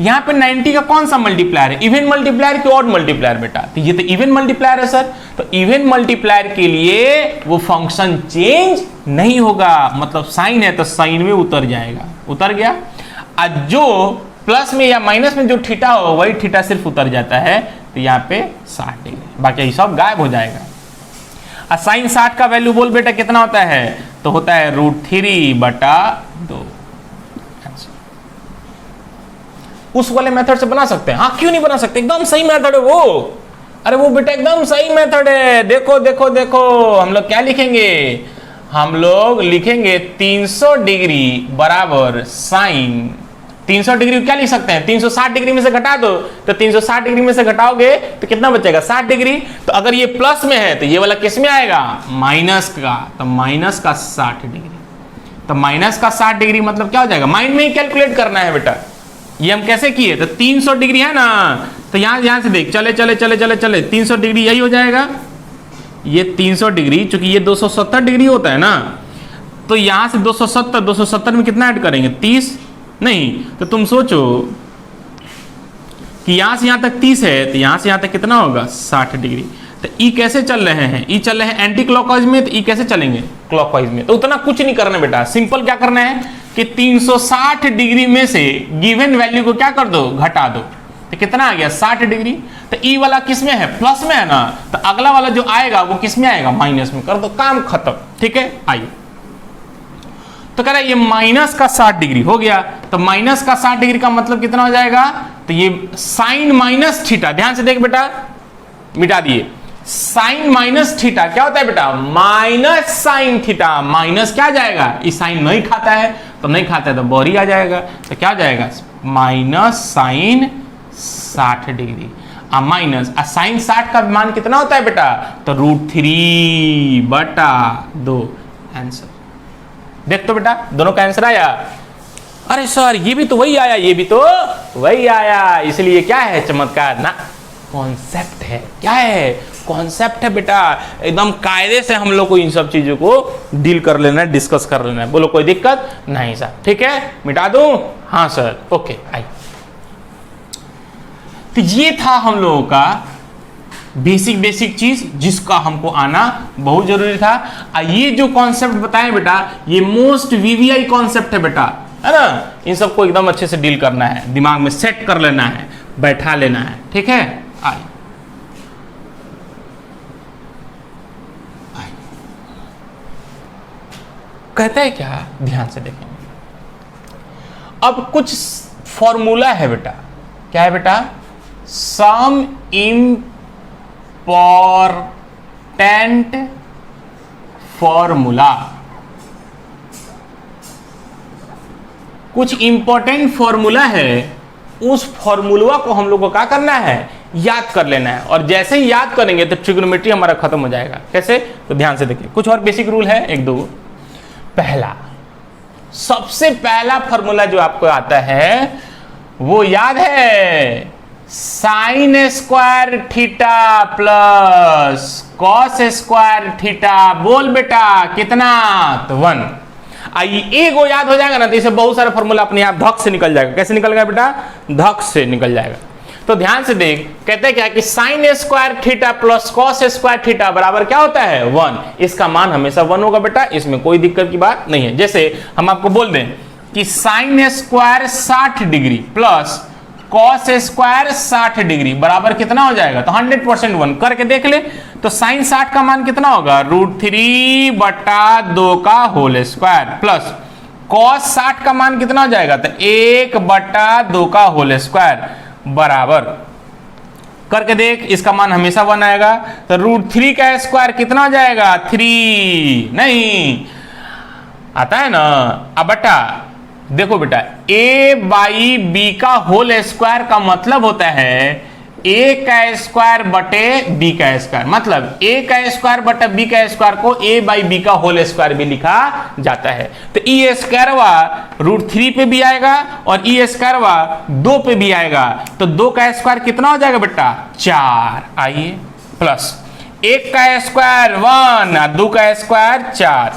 यहाँ पे 90 का कौन सा मल्टीप्लायर है, इवन मल्टीप्लायर कि ऑड मल्टीप्लायर बेटा, तो ये तो इवन मल्टीप्लायर है सर, तो इवन मल्टीप्लायर के लिए वो फंक्शन चेंज नहीं होगा, मतलब साइन है तो साइन में उतर जाएगा, उतर गया। और जो प्लस में या माइनस में जो थीटा हो वही थीटा सिर्फ उतर जाता है, तो यहाँ पे 60 डिग्री, बाकी ये सब गायब हो जाएगा। और साइन 60 का वैल्यू बोल बेटा कितना होता है, तो होता है √3/2। उस वाले मेथड से बना सकते हैं, हाँ क्यों नहीं बना सकते, एकदम सही मेथड है वो, अरे वो बेटा एकदम सही मेथड है। देखो देखो देखो हम लोग क्या लिखेंगे, हम लोग लिखेंगे 300 डिग्री बराबर साइन, 300 डिग्री क्या लिख सकते हैं, 360 डिग्री में से घटा दो, तो 360 डिग्री में से घटाओगे तो कितना बचेगा 60 डिग्री। तो अगर ये प्लस में है तो ये वाला किस में आएगा, माइनस का, तो माइनस का 60 डिग्री, तो माइनस का 60 डिग्री मतलब क्या हो जाएगा, माइंड में ही कैलकुलेट करना है बेटा। ये हम कैसे किए, तो 300 डिग्री है ना, तो यहां से देख, चले चले चले चले चले 300 डिग्री यही हो जाएगा, ये 300 डिग्री, चूंकि ये 270 डिग्री होता है ना, तो यहां से 270 में कितना ऐड करेंगे 30, नहीं तो तुम सोचो कि यहां से यहां तक 30 है, तो यहां से यहां तक कितना होगा 60 डिग्री। तो ई कैसे चल रहे हैं, ई चल रहे हैं एंटी क्लॉकवाइज में, तो ई कैसे चलेंगे क्लॉकवाइज में। तो उतना कुछ नहीं करना बेटा, सिंपल क्या करना है कि 360 डिग्री में से गिवन वैल्यू को क्या कर दो, घटा दो, तो कितना आ गया 60 डिग्री। तो ई वाला किस में है, प्लस में है ना, तो अगला वाला जो आएगा वो किस में आएगा, माइनस में, कर दो काम खत्म। ठीक है, आइए तो कह रहा है ये माइनस का 60 डिग्री हो गया, तो माइनस का 60 डिग्री का मतलब कितना हो जाएगा, तो ये साइन माइनस थीटा, ध्यान से देख बेटा, मिटा दिए, साइन माइनस थीटा क्या होता है बेटा, माइनस साइन थीटा, माइनस क्या जाएगा, इस साइन नहीं खाता है, तो नहीं खाता है तो बोरी आ जाएगा, तो क्या जाएगा minus sine 60 degree, minus sine 60 का मान कितना होता है बेटा, तो √3/2 आंसर। देख तो बेटा दोनों का आंसर आया, अरे सर ये भी तो वही आया, ये भी तो वही आया, इसलिए क्या है चमत्कार ना, कॉन्सेप्ट है, क्या है कॉन्सेप्ट है बेटा, एकदम कायदे से हम लोग को इन सब चीजों को डील कर लेना है, डिस्कस कर लेना है। बोलो कोई दिक्कत नहीं सर, ठीक है मिटा दूं, हाँ सर ओके। आई तो ये था हम लोगों का बेसिक चीज जिसका हमको आना बहुत जरूरी था। ये जो कॉन्सेप्ट बताए बेटा ये मोस्ट वीवीआई कॉन्सेप्ट है बेटा, है ना, इन सबको एकदम अच्छे से डील करना है, दिमाग में सेट कर लेना है, बैठा लेना है, ठीक है। आइए कहते हैं क्या, ध्यान से देखें, अब कुछ फॉर्मूला है बेटा, क्या है बेटा, सम इम्पोर्टेंट फॉर्मूला, कुछ इंपॉर्टेंट फॉर्मूला है, उस फॉर्मूला को हम लोग को क्या करना है, याद कर लेना है, और जैसे ही याद करेंगे तो ट्रिग्नोमेट्री हमारा खत्म हो जाएगा। कैसे, तो ध्यान से देखिए, कुछ और बेसिक रूल है एक दो। पहला, सबसे पहला फॉर्मूला जो आपको आता है वो याद है, sign square theta plus cos square theta, बोल बेटा कितना, तो 1। आइए एक वो याद हो जाएगा ना तो इसे बहुत सारा फॉर्मूला अपने आप धक से निकल जाएगा। कैसे निकल बेटा, धक से निकल जाएगा। तो ध्यान से देख, कहते हैं क्या कि sine square theta plus cos square theta बराबर क्या होता है 1। इसका मान हमेशा 1 होगा बेटा, इसमें कोई दिक्कत की बात नहीं है। जैसे हम आपको बोल दें कि sine square 60 degree plus cos square 60 degree बराबर कितना हो जाएगा, तो 100% 1 करके देख ले। तो साइन 60 का मान कितना होगा, √3/2 का होल स्क्वायर प्लस कॉस 60 का मान कितना हो जाएगा, तो 1/2 का होल स्क्वायर बराबर करके देख, इसका मान हमेशा 1 आएगा। तो √3 का स्क्वायर कितना हो जाएगा, 3 नहीं आता है ना। अब बटा देखो बेटा, a/b का होल स्क्वायर का मतलब होता है a का स्क्वायर बटे b का स्क्वायर, मतलब a का स्क्वायर बटे b का स्क्वायर को a/b का होल स्क्वायर भी लिखा जाता है। तो e स्क्वायरवा √3 पे भी आएगा और e स्क्वायरवा 2 पे भी आएगा। तो 2 का स्क्वायर कितना हो जाएगा बेटा, 4। आइए प्लस 1 का स्क्वायर 1 और 2 का स्क्वायर 4।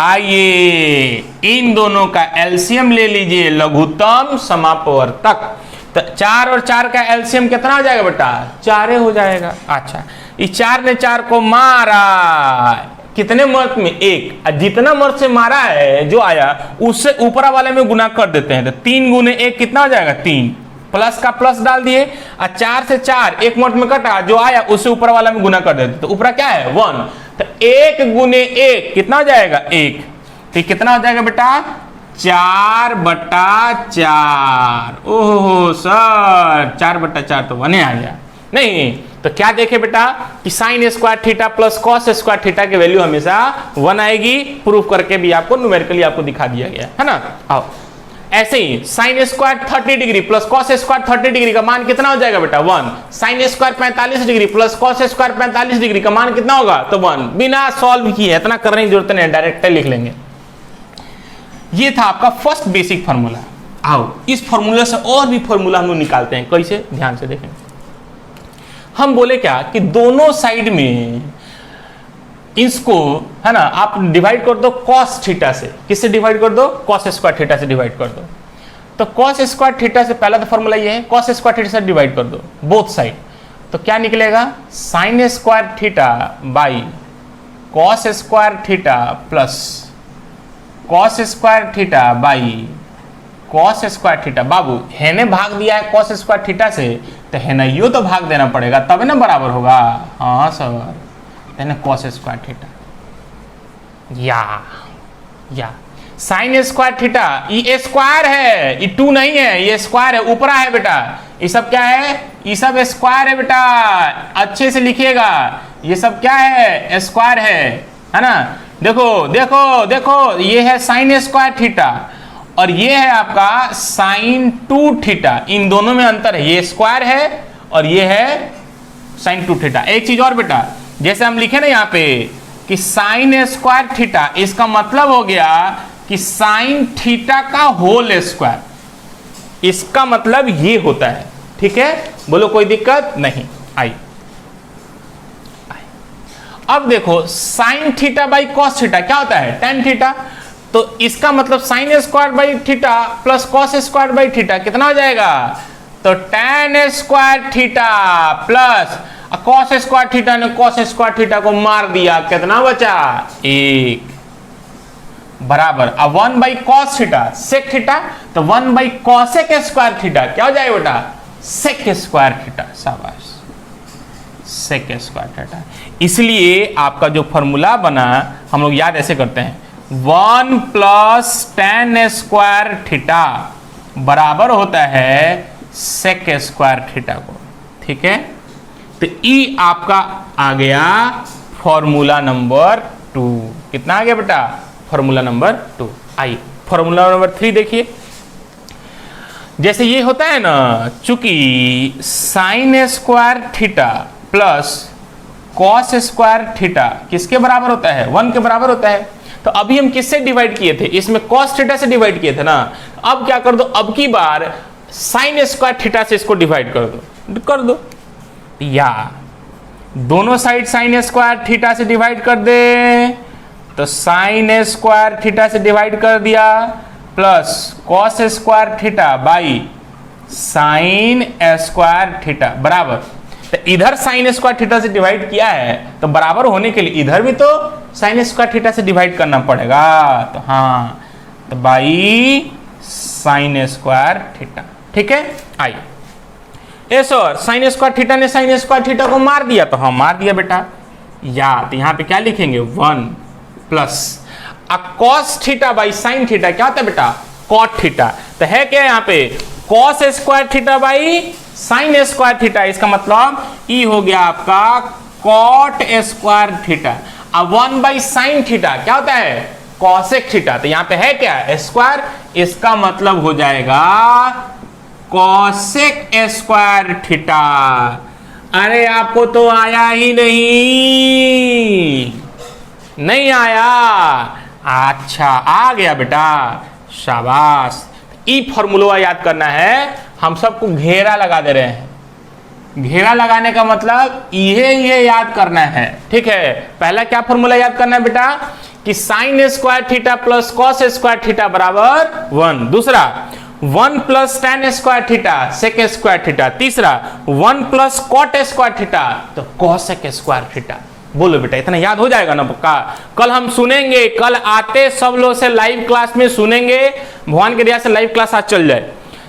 आइए इन दोनों का एलसीएम ले लीजिए, लघुत्तम समापवर्तक। तो तो 4 और 4 का एलसीएम कितना हो जाएगा बेटा? 4 हो जाएगा। अच्छा, इस 4 ने 4 को मारा, कितने मर्द में? 1। जितना मर्द से मारा है जो आया उससे ऊपरा वाले में गुना कर देते हैं, तो 3 गुने 1 कितना हो जाएगा? 3। प्लस का प्लस डाल दिए, और 4 से 4 एक मर्द में कटा, जो आया उससे ऊपर वाला में गुना कर देते, तो ऊपरा क्या है? 1। तो 1 गुने 1 कितना हो जाएगा? 1। तो कितना हो जाएगा बेटा? 4/4। ओहो सर, 4/4 तो 1 आ गया नहीं। तो क्या देखे बेटा कि sine square theta plus cos square theta की वैल्यू हमेशा 1 आएगी। प्रूफ करके भी आपको न्यूमेरिकली आपको दिखा दिया गया है ना। आओ, ऐसे ही sine square 30 degree plus cos square 30 degree का मान कितना हो जाएगा बेटा? 1। Sine square 45 degree plus cos square 45 degree का मान कितना होगा? तो 1। बिना सॉल्व किए, इतना करने की जरूरत नहीं, डायरेक्ट लिख लेंगे। ये था आपका फर्स्ट बेसिक फार्मूला। आओ, इस फार्मूला से और भी फार्मूला हम लोग निकालते हैं। कैसे? ध्यान से देखें। हम बोले क्या कि दोनों साइड में इसको है ना आप डिवाइड कर दो कॉस थीटा से। किससे डिवाइड कर दो? कॉस स्क्वायर थीटा से डिवाइड कर दो। तो कॉस स्क्वायर थीटा से पहला तो फॉर्मूला ये है, कॉस स्क्वायर थीटा से डिवाइड कर दो बोथ साइड। तो क्या निकलेगा? Sine square theta by cos square theta plus cos square theta by cos square theta. बाबू है ने भाग दिया है कॉस स्क्वायर थीटा से, तो है ना यो तो भाग देना पड़ेगा तब ना बराबर होगा। हाँ सर, है कॉस स्क्वायर थीटा या साइन स्क्वायर थीटा, ये स्क्वायर है, ये 2 नहीं है, ये स्क्वायर है, ऊपरा है बेटा। ये सब क्या है? ये सब स्क्वायर है बेटा, अच्छे से लिखिएगा। ये सब क्या है? स्क्वायर है ना। देखो देखो देखो, ये है साइन स्क्वायर थीटा और ये है आपका साइन 2 थीटा। इन दोनों में अंतर है, ये स्क्वायर है और ये है साइन 2 थीटा। एक चीज और बेटा, जैसे हम लिखे ना यहाँ पे कि साइन स्क्वायर थीटा, इसका मतलब हो गया कि साइन थीटा का होल स्क्वायर। इसका मतलब ये होता है। ठीक है, बोलो कोई दिक्कत नहीं आई। अब देखो sine theta by cos theta क्या होता है? tan theta. तो इसका मतलब sine square by theta plus cos square by theta कितना हो जाएगा? तो tan square theta plus cos square theta ने कॉस स्क्वायर थीटा को मार दिया, कितना बचा? 1 बराबर 1 by cos theta sec theta, तो 1 बाई कॉसेक स्क्वायर थीटा क्या हो जाएगा बेटा? Sec square theta. शाबाश, सेक स्क्वायर थीटा। इसलिए आपका जो फॉर्मूला बना हम लोग याद ऐसे करते हैं, 1 प्लस tan स्क्वायर थीटा बराबर होता है सेक स्क्वायर थीटा को। ठीक है, तो ई आपका आ गया फॉर्मूला नंबर 2। कितना आ गया बेटा? Formula number 2। आई फॉर्मूला नंबर 3 देखिए। जैसे ये होता है ना, चूंकि sign square theta plus cos square theta किसके बराबर होता है? 1 के बराबर होता है। तो अभी हम किससे डिवाइड किए थे? इसमें कॉस थीटा से डिवाइड किए थे ना। अब क्या कर दो, अब की बार साइन स्क्वायर थीटा से इसको डिवाइड कर दो या दोनों साइड साइन स्क्वायर थीटा से डिवाइड कर दे, तो साइन स्क्वायर थीटा से डिवाइड कर दिया plus cos square theta by sine square theta बराबर। तो इधर साइन स्क्वायर थीटा से डिवाइड किया है, तो बराबर होने के लिए इधर भी तो साइन स्क्वायर थीटा से डिवाइड करना पड़ेगा। तो हाँ, तो बाई साइन स्क्वायर थीटा। ठीक है, आई सर साइन स्क्वायर थीटा ने साइन स्क्वायर थीटा को मार दिया, तो हाँ मार दिया बेटा। या तो यहाँ पे क्या लिखेंगे? 1 plus cos theta by sine theta क्या होता है बेटा? Cot theta. तो है क्या यहाँ पे? Cos square theta by sine square theta. इसका मतलब ई हो गया आपका कॉट स्क्वायर थीटा। अब 1 बाई साइन थीटा क्या होता है? Cosec theta. तो यहाँ पे है क्या? स्क्वायर। इसका मतलब हो जाएगा कॉसेक स्क्वायर थीटा। अरे आपको तो आया ही नहीं आया? अच्छा आ गया बेटा, शाबाश। ई फॉर्मूला याद करना है, हम सबको घेरा लगा दे रहे हैं। घेरा लगाने का मतलब ये याद करना है। ठीक है, पहला क्या फॉर्मूला याद करना है बेटा कि sine square theta plus cos square theta बराबर 1। दूसरा 1 plus tan square theta sec square theta, तीसरा 1 प्लस कॉट स्क्वायर थीटा तो कॉसेक स्क्वायर थीटा। बोलो बेटा इतना याद हो जाएगा ना पक्का। कल हम सुनेंगे, कल आते सब लोग से लाइव क्लास में सुनेंगे, भगवान के दया से लाइव क्लास आज चल जाए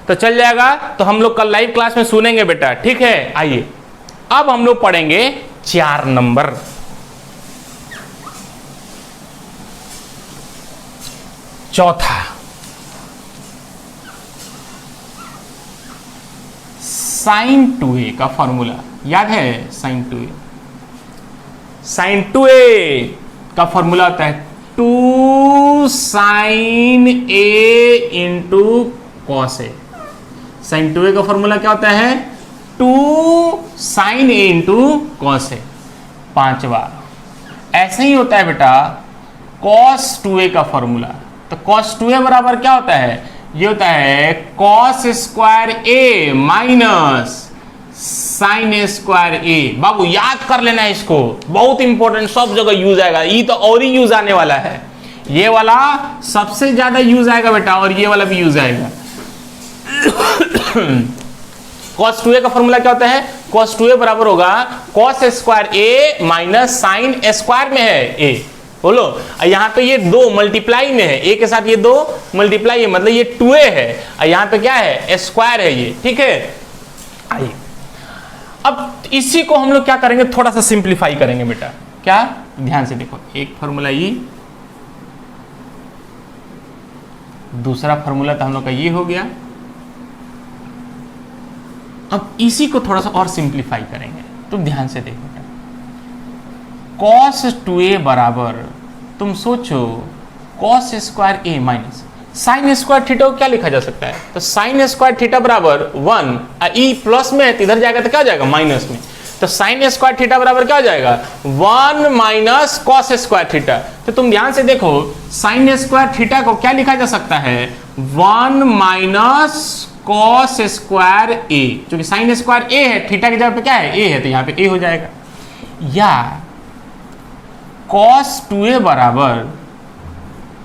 तो चल जाएगा, तो हम लोग कल लाइव क्लास में सुनेंगे बेटा, ठीक है। आइए अब हम लोग पढ़ेंगे 4 नंबर। चौथा साइन 2a का फॉर्मूला याद है। साइन 2a का फॉर्मूला होता है 2 sine a into cos A. Sine 2a का फॉर्मूला क्या होता है 2 sine a into cos A. पांचवा ऐसे ही होता है बेटा कॉस 2a का फॉर्मूला। तो कॉस 2a बराबर क्या होता है, ये होता है कॉस स्क्वायर ए माइनस साइन स्क्वायर ए। बाबू याद कर लेना है इसको, बहुत इंपॉर्टेंट, सब जगह यूज आएगा। ये तो और ही यूज आने वाला है, ये वाला सबसे ज्यादा यूज आएगा बेटा, और ये वाला भी यूज आएगा। cos 2a का फॉर्मूला क्या होता है, cos 2a बराबर होगा cos स्क्वायर ए माइनस साइन स्क्वायर में है ए। बोलो यहाँ पे ये 2 मल्टीप्लाई में है, ए के साथ ये 2 मल्टीप्लाई है, मतलब ये 2a है, और यहाँ पे क्या है स्क्वायर है ये, ठीक है। आइए अब इसी को हम लोग क्या करेंगे, थोड़ा सा सिंप्लीफाई करेंगे बेटा। क्या, ध्यान से देखो, एक फॉर्मूला ये, दूसरा फॉर्मूला तो हम लोग का ये हो गया। अब इसी को थोड़ा सा और सिंप्लीफाई करेंगे, तुम ध्यान से देखो। cos 2a बराबर, तुम सोचो cos स्क्वायर ए माइनस साइन स्क्वायर थीटा को क्या लिखा जा सकता है, तो साइन स्क्वायर थीटा बराबर 1, ई प्लस में है तो इधर जाएगा तो क्या हो जाएगा माइनस में, तो साइन स्क्वायर थीटा बराबर क्या हो जाएगा 1 माइनस कॉस स्क्वायर थीटा। तो तुम ध्यान से देखो साइन स्क्वायर थीटा को क्या लिखा जा सकता है 1 माइनस कॉस स्क्वायर ए, क्योंकि साइन स्क्वायर ए है, थीटा की जगह पे क्या है ए है, तो यहाँ पे ए हो जाएगा। या cos 2a बराबर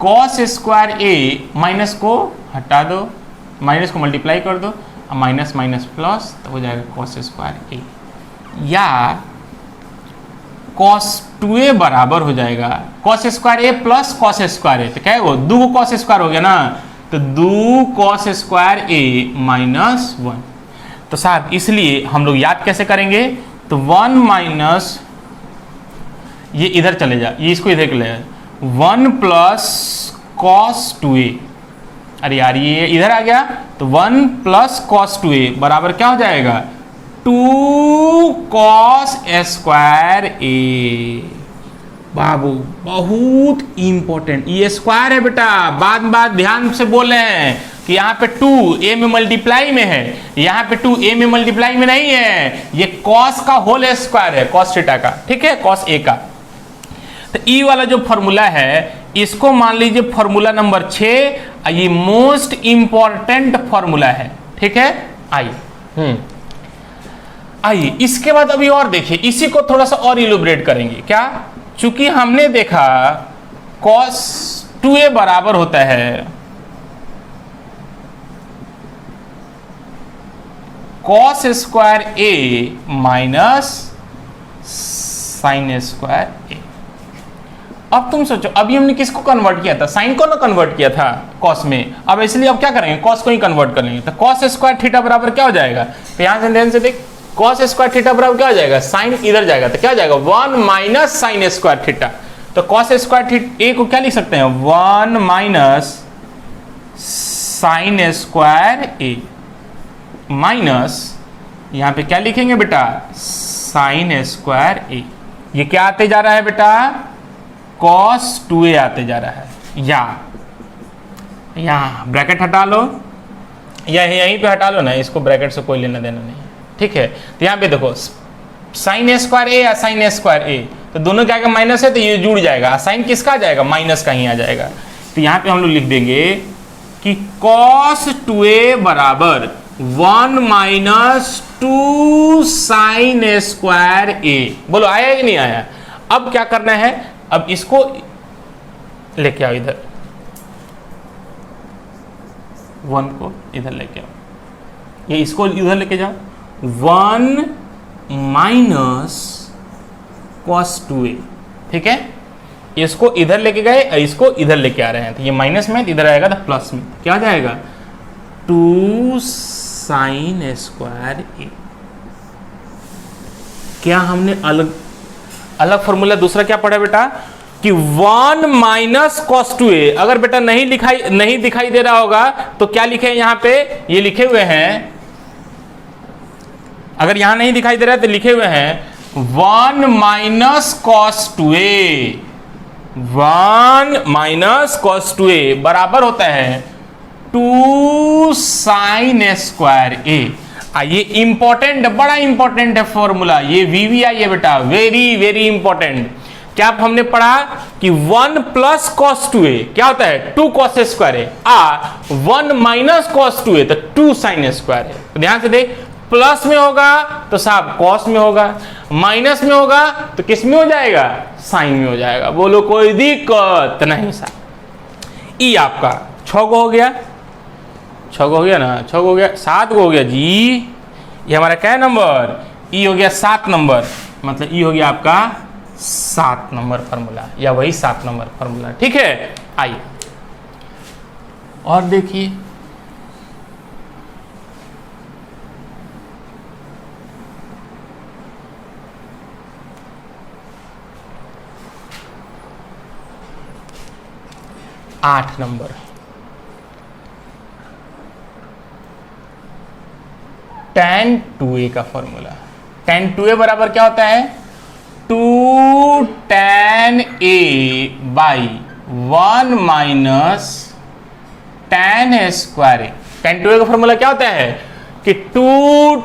cos स्क्वायर ए, माइनस को हटा दो, माइनस को मल्टीप्लाई कर दो, माइनस माइनस प्लस तो हो जाएगा cos स्क्वायर ए। या cos 2a बराबर हो जाएगा cos स्क्वायर ए प्लस cos स्क्वायर ए, तो क्या है वो 2 cos स्क्वायर हो गया ना, तो 2 cos स्क्वायर ए माइनस 1। तो साहब इसलिए हम लोग याद कैसे करेंगे, तो 1 माइनस, ये इधर चले जा, ये इसको इधर ले, 1 प्लस कॉस 2a, अरे यार ये इधर आ गया, तो 1 प्लस कॉस 2a बराबर क्या हो जाएगा 2 कॉस स्क्वायर ए। बाबू बहुत इंपॉर्टेंट, ये स्क्वायर है बेटा, बात ध्यान से बोल रहे हैं कि यहाँ पे 2 ए में मल्टीप्लाई में है, यहाँ पे 2 ए में मल्टीप्लाई में नहीं है, ये कॉस का होल स्क्वायर है, कॉस थीटा का, ठीक है, कॉस ए का। तो ई वाला जो फॉर्मूला है इसको मान लीजिए फॉर्मूला नंबर 6, ये मोस्ट इंपॉर्टेंट फॉर्मूला है, ठीक है। आइए आइए इसके बाद अभी और देखिए, इसी को थोड़ा सा और इलुब्रेट करेंगे। क्या, चूंकि हमने देखा cos 2a बराबर होता है cos स्क्वायर ए माइनस साइन स्क्वायर ए। अब तुम सोचो, अभी हमने किसको कन्वर्ट किया था, साइन को ना कन्वर्ट किया था कॉस में, अब इसलिए अब क्या करेंगे कॉस को ही कन्वर्ट कर लेंगे। तो कॉस स्क्वायर थीटा बराबर क्या हो जाएगा, तो यहां से ध्यान से देख, कॉस स्क्वायर थीटा बराबर क्या हो जाएगा, साइन इधर जाएगा तो क्या हो जाएगा 1 माइनस साइन स्क्वायर थीटा। तो कॉस स्क्वायर थीटा ए को क्या लिख सकते हैं 1 माइनस साइन स्क्वायर ए माइनस, यहां पे क्या लिखेंगे बेटा साइन स्क्वायर ए। ये क्या आते जा रहा है बेटा cos 2a आते जा रहा है। या यहाँ ब्रैकेट हटा लो, या यहीं पे हटा लो ना, इसको ब्रैकेट से कोई लेना देना नहीं, ठीक है। तो यहाँ पे देखो साइन स्क्वायर ए या साइन स्क्वायर ए, तो दोनों क्या माइनस है, तो ये जुड़ जाएगा, साइन किसका आ जाएगा माइनस का ही आ जाएगा। तो यहाँ पे हम लोग लिख देंगे कि cos 2a बराबर 1 माइनस 2 साइन स्क्वायर ए। बोलो आया कि नहीं आया। अब क्या करना है, अब इसको लेके आओ इधर, 1 को इधर लेके आओ, ये इसको इधर लेके जाओ, 1 माइनस कॉस 2a, ठीक है। इसको इधर लेके गए, इसको इधर लेके आ रहे हैं, तो ये माइनस में, इधर आएगा तो प्लस में, क्या हो जाएगा 2 साइन स्क्वायर ए। क्या हमने अलग फॉर्मूला दूसरा क्या पढ़ा बेटा कि 1 माइनस कॉस 2a। अगर बेटा नहीं दिखाई दे रहा होगा तो क्या लिखे हैं यहाँ पे, ये लिखे हुए हैं, अगर यहां नहीं दिखाई दे रहा है तो लिखे हुए हैं 1 minus cos 2a, 1 minus cos 2a बराबर होता है 2 साइन स्क्वायर ए। ये इंपॉर्टेंट, बड़ा इंपॉर्टेंट है फॉर्मूला, ये VVI है बेटा, वेरी वेरी इंपॉर्टेंट। क्या हमने पढ़ा कि 1 प्लस कॉस 2a क्या होता है 2 कॉस स्क्वायर है, 1 माइनस कॉस 2a तो 2 साइन स्क्वायर है। तो ध्यान से देख, प्लस में होगा तो साहब कॉस में होगा, माइनस में होगा तो किस में हो जाएगा, साइन में हो जाएगा। बोलो कोई दिक्कत नहीं साहब। ई आपका 6 को हो गया, 6 को हो गया ना, 6 को हो गया, 7 को हो गया जी, ये हमारा क्या नंबर, ई हो गया 7 नंबर, मतलब ई हो गया आपका 7 नंबर फार्मूला, या वही 7 नंबर फार्मूला, ठीक है। आइए और देखिए, आठ नंबर, tan 2a का फॉर्मूला। tan 2a बराबर क्या होता है 2 tan a by 1 minus tan square A. tan 2a का फॉर्मूला क्या होता है कि 2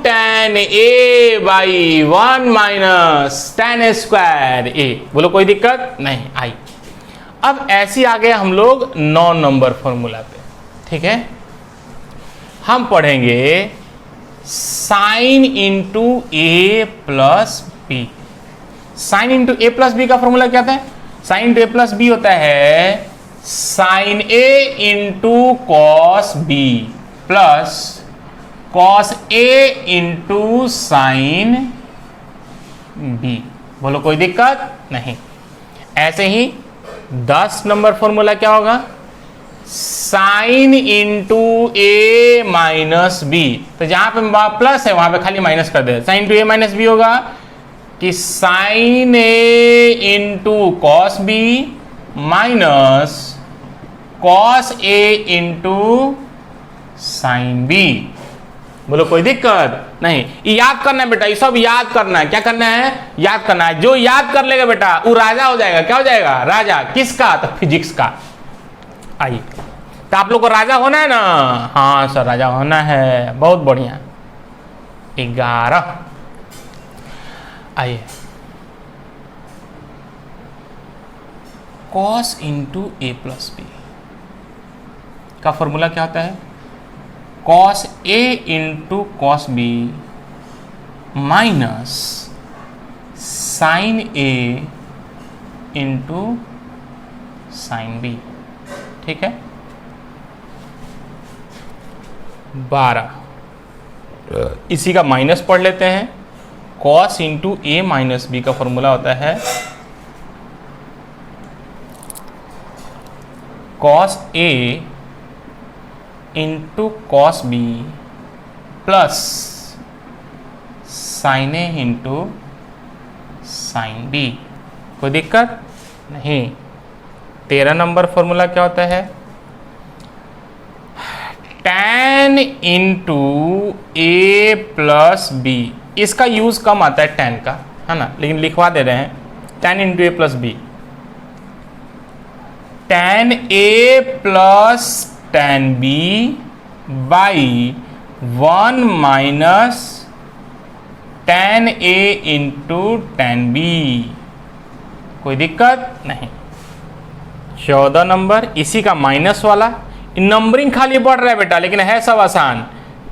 tan a by 1 minus tan square A. बोलो कोई दिक्कत नहीं आई। अब ऐसे आ गए हम लोग 9 नंबर फॉर्मूला पे, ठीक है। हम पढ़ेंगे sine into A plus B. Sine into A plus B का फॉर्मूला क्या था, sine into A plus B होता है sine A into cos B plus cos A into sine B. बोलो कोई दिक्कत नहीं। ऐसे ही 10 नंबर फॉर्मूला क्या होगा, sign into A minus B. तो जहां पे प्लस है वहां पे खाली माइनस कर दे, sine into A minus B होगा कि sine A into cos B minus cos A into sine B. बोलो कोई दिक्कत नहीं। याद करना है बेटा, ये सब याद करना है। क्या करना है, याद करना है। जो याद कर लेगा बेटा वो राजा हो जाएगा। क्या हो जाएगा, राजा। किसका, तो फिजिक्स का। आइए, तो आप लोग को राजा होना है ना, हाँ सर राजा होना है, बहुत बढ़िया। 11 आइए, cos into A plus B का फॉर्मूला क्या होता है, cos A into cos B minus sine A into sine B, ठीक है। 12 इसी का माइनस पढ़ लेते हैं। Cos into A minus B का फॉर्मूला होता है cos A into cos B plus sine A into sine B. कोई दिक्कत नहीं। 13 नंबर फॉर्मूला क्या होता है, tan into A plus B. इसका यूज कम आता है tan का, है ना, लेकिन लिखवा दे रहे हैं tan into A plus B. tan A plus tan B by 1 minus tan A into tan B. कोई दिक्कत नहीं। 14 नंबर इसी का माइनस वाला। नंबरिंग खाली बढ़ रहा है बेटा, लेकिन है सब आसान।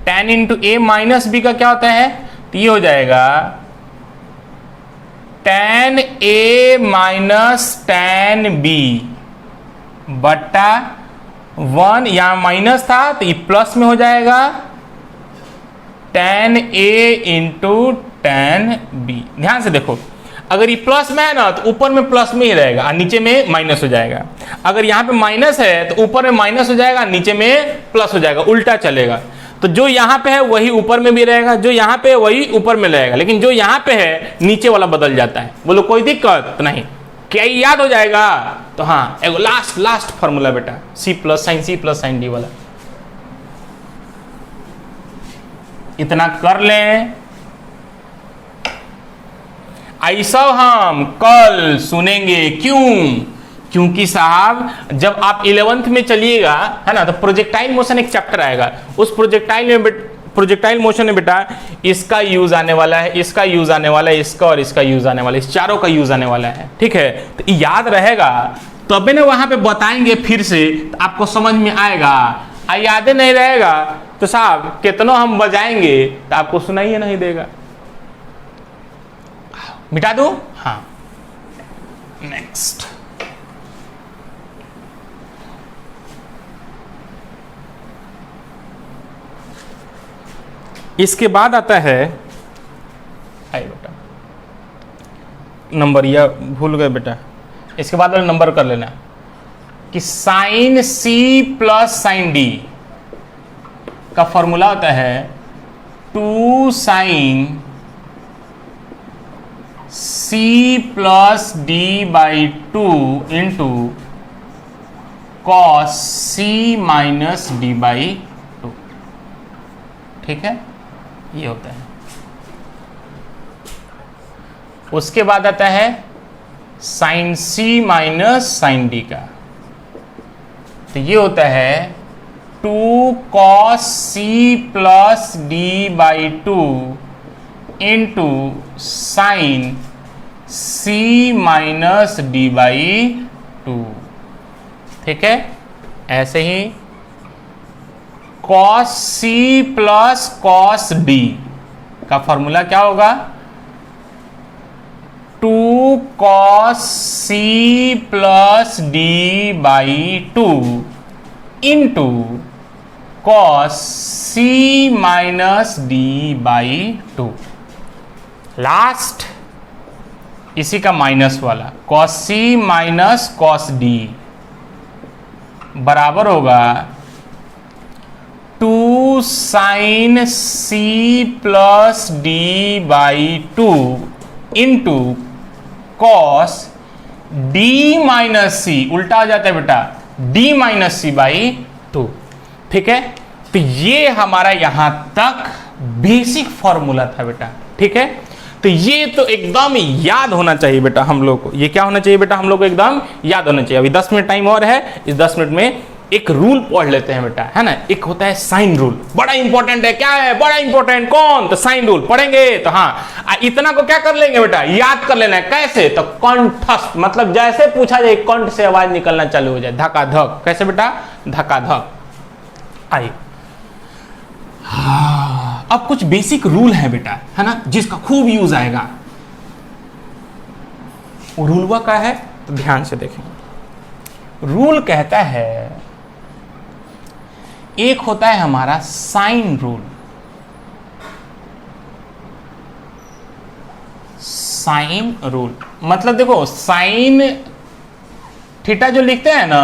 tan into A minus B का क्या होता है, तो ये हो जाएगा tan ए माइनस tan बी बट्टा 1 यहाँ माइनस था तो ये प्लस में हो जाएगा tan A into tan B। ध्यान से देखो, अगर ये प्लस में है ना तो ऊपर में प्लस में ही रहेगा और नीचे में माइनस हो जाएगा। अगर यहाँ पे माइनस है तो ऊपर में माइनस हो जाएगा, नीचे में प्लस हो जाएगा, उल्टा चलेगा। तो जो यहाँ पे है वही ऊपर में भी रहेगा, जो यहाँ पे है वही ऊपर में रहेगा, लेकिन जो यहाँ पे है नीचे वाला बदल जाता है। बोलो कोई दिक्कत नहीं, क्या याद हो जाएगा? तो हाँ, एगो लास्ट फॉर्मूला बेटा, C प्लस साइन डी वाला, इतना कर लें। ऐसा हम कल सुनेंगे, क्यों? क्योंकि साहब जब आप 11th में चलिएगा है ना, तो प्रोजेक्टाइल मोशन एक चैप्टर आएगा। उस प्रोजेक्टाइल मोशन में बेटा इसका यूज आने वाला है, इसका यूज आने वाला है, इसका और इसका यूज आने वाला है, इस चारों का यूज आने वाला है। ठीक है, तो याद रहेगा तबे ना वहां पे बताएंगे फिर से, तो आपको समझ में आएगा। याद नहीं रहेगा तो साहब कितनों हम बजाएंगे तो आपको सुनाइए नहीं देगा। मिटा दूं? हाँ, नेक्स्ट। इसके बाद आता है, आइए बेटा नंबर, या भूल गए बेटा, इसके बाद नंबर कर लेना कि sine C plus sine D का फॉर्मूला होता है 2 sine C plus D by 2 into cos C minus D by 2। ठीक है, ये होता है। उसके बाद आता है sine C minus sine D का, तो ये होता है 2 cos C plus D by 2 into sine C minus D by 2। ठीक है, ऐसे ही cos C plus cos D का फॉर्मूला क्या होगा? 2 cos C plus D by 2 into cos C minus D by 2। Last इसी का माइनस वाला cos C minus cos D बराबर होगा 2 sine C plus D by 2 into cos D minus C, उल्टा हो जाता है बेटा, D माइनस C बाई 2। ठीक है, तो ये हमारा यहां तक बेसिक फॉर्मूला था बेटा। ठीक है, तो ये तो एकदम याद होना चाहिए बेटा हम लोग को। ये क्या होना चाहिए बेटा? हम लोग को एकदम याद होना चाहिए। अभी 10 मिनट टाइम और है, इस 10 मिनट में एक रूल पढ़ लेते हैं बेटा, है ना। एक होता है साइन रूल, बड़ा इंपॉर्टेंट है। क्या है बड़ा इंपॉर्टेंट? कौन? तो साइन रूल पढ़ेंगे। तो हाँ, इतना को क्या कर लेंगे बेटा? याद कर लेना है। कैसे? तो कंठस्थ, मतलब जैसे पूछा जाए कंठ से आवाज निकलना चालू हो जाए, धक्का धक। कैसे बेटा? धक्का धक। आइए, हाँ, अब कुछ बेसिक रूल है बेटा, है ना, जिसका खूब यूज आएगा। वो रूल का है, तो ध्यान से देखें। रूल कहता है, एक होता है हमारा साइन रूल। साइन रूल मतलब देखो, साइन थीटा जो लिखते हैं ना,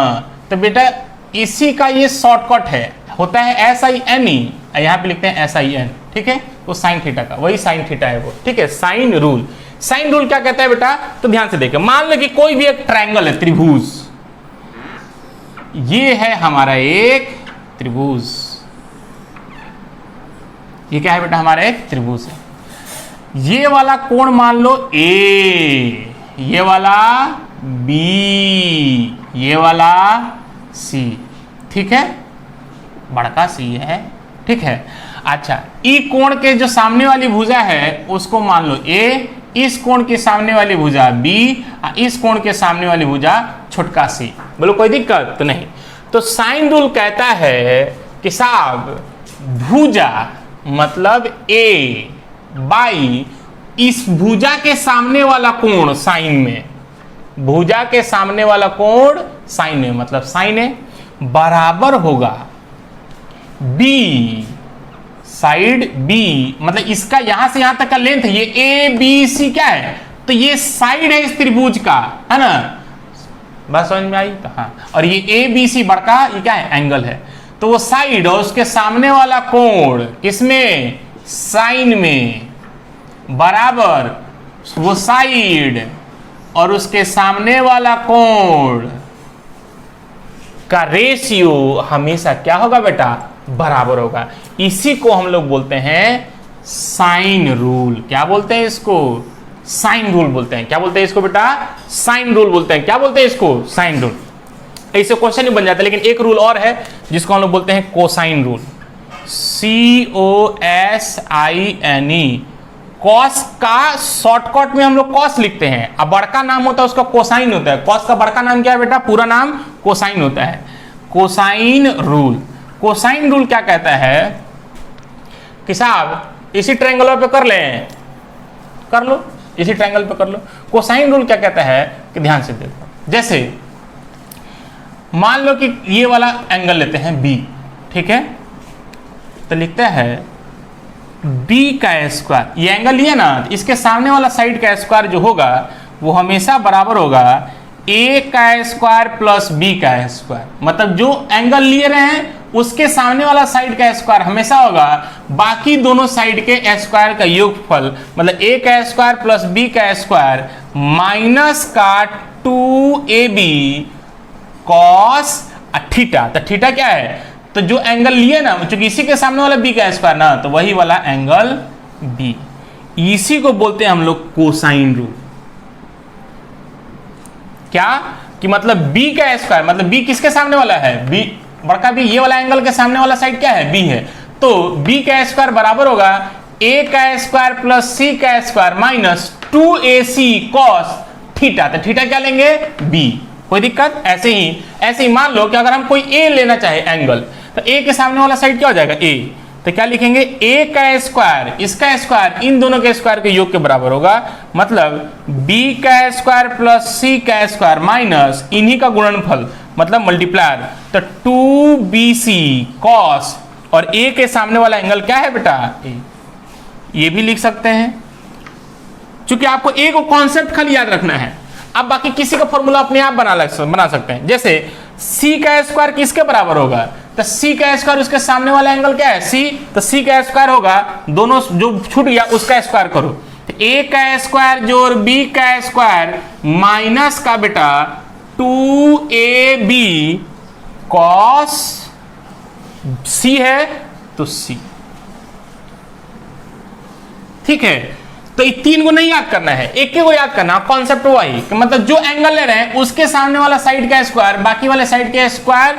तो बेटा इसी का ये शॉर्टकट है, होता है SIN, यहां पे लिखते हैं SIN। ठीक है, वो साइन थीटा का, वही साइन थीटा है वो। ठीक है, साइन रूल। साइन रूल क्या कहता है बेटा? तो ध्यान से देखिए, मान लो कि कोई भी एक ट्रायंगल है, त्रिभुज, ये है हमारा एक त्रिभुज। ये क्या है बेटा? हमारा एक त्रिभुज है। ये वाला कोण मान लो A, ये वाला B, ये वाला C। ठीक है, बड़का C है। ठीक है, अच्छा, ई कोण के जो सामने वाली भुजा है उसको मान लो A, इस कोण के सामने वाली भुजा B, इस कोण के सामने वाली भुजा छोटका C। बोलो कोई दिक्कत तो नहीं। तो साइन रूल कहता है कि साहब भुजा मतलब A बाई इस भुजा के सामने वाला कोण साइन में, भुजा के सामने वाला कोण साइन में, मतलब साइन है। बराबर होगा बी, साइड बी, मतलब इसका यहां से यहां तक का लेंथ, ये ए बी सी क्या है, तो ये साइड है इस त्रिभुज का, है ना, बात समझ में आई? तो हाँ, और ये ए बी सी बड़का ये क्या है, एंगल है, तो वो साइड और उसके सामने वाला कोण किसमें, साइन में, बराबर वो साइड और उसके सामने वाला कोण का रेशियो हमेशा क्या होगा बेटा, बराबर होगा। इसी को हम लोग बोलते हैं साइन रूल। क्या बोलते हैं इसको, साइन रूल बोलते हैं। क्या बोलते हैं इसको बेटा, साइन रूल बोलते हैं। क्या बोलते हैं इसको, साइन रूल। ऐसे क्वेश्चन ही बन जाता है। लेकिन एक रूल और है जिसको हम लोग बोलते हैं कोसाइन रूल, COSINE। कॉस का शॉर्टकट में हम लोग कॉस लिखते हैं, अब बड़का नाम होता है उसका कोसाइन होता है। कॉस का बड़का नाम क्या है बेटा, पूरा नाम कोसाइन होता है। कोसाइन रूल, कोसाइन रूल क्या कहता है कि साहब इसी ट्रायंगल पे कर लें, कर लो, इसी ट्रायंगल पे कर लो। कोसाइन रूल क्या कहता है कि ध्यान से देखो, जैसे मान लो कि ये वाला एंगल लेते हैं B, ठीक है, तो लिखता है B का स्क्वायर, ये एंगल लिया ना, इसके सामने वाला साइड का स्क्वायर जो होगा वो हमेशा बराबर होगा A का स्क्वायर प्लस B का स्क्वायर। मतलब जो एंगल लिए रहे हैं उसके सामने वाला साइड का स्क्वायर हमेशा होगा बाकी दोनों साइड के स्क्वायर का योगफल, मतलब A का स्क्वायर प्लस B का स्क्वायर माइनस का 2AB कॉस थीटा। तो थीटा क्या है, तो जो एंगल लिए ना, चूंकि इसी के सामने वाला B का स्क्वायर ना, तो वही वाला एंगल B, इसी को बोलते हैं हम लोग कोसाइन रूल। क्या कि मतलब B का स्क्वायर, मतलब B किसके सामने वाला है, B बड़का B, ये वाला एंगल के सामने वाला साइड क्या है, B है, तो B का स्क्वायर बराबर होगा A का स्क्वायर प्लस C का square minus 2AC cos theta. तो थीटा क्या लेंगे, B। कोई दिक्कत? ऐसे ही मान लो कि अगर हम कोई A लेना चाहे एंगल, तो A के सामने वाला साइड क्या हो जाएगा, A, तो क्या लिखेंगे, A का स्क्वायर इसका स्क्वायर इन दोनों के स्क्वायर के योग के बराबर होगा, मतलब B का स्क्वायर प्लस C का स्क्वायर माइनस इन्हीं का गुणनफल, मतलब मल्टीप्लायर, तो 2BC कॉस, और A के सामने वाला एंगल क्या है बेटा, A। ये भी लिख सकते हैं, चूंकि आपको A को कॉन्सेप्ट खाली याद रखना है। अब बाकी किसी का फॉर्मूला अपने आप बना सकते हैं। जैसे C का स्क्वायर किसके बराबर होगा, तो C का स्क्वायर उसके सामने वाला एंगल क्या है, C, तो C का स्क्वायर होगा, दोनों जो छूट गया उसका स्क्वायर करो, तो A का स्क्वायर जोड़ B का स्क्वायर माइनस का बेटा 2AB कॉस C है तो C। ठीक है, तो ये तीन को नहीं याद करना है, एक को याद करना, कॉन्सेप्ट वही कि मतलब जो एंगल ले रहे हैं उसके सामने वाला साइड का स्क्वायर बाकी वाले साइड के स्क्वायर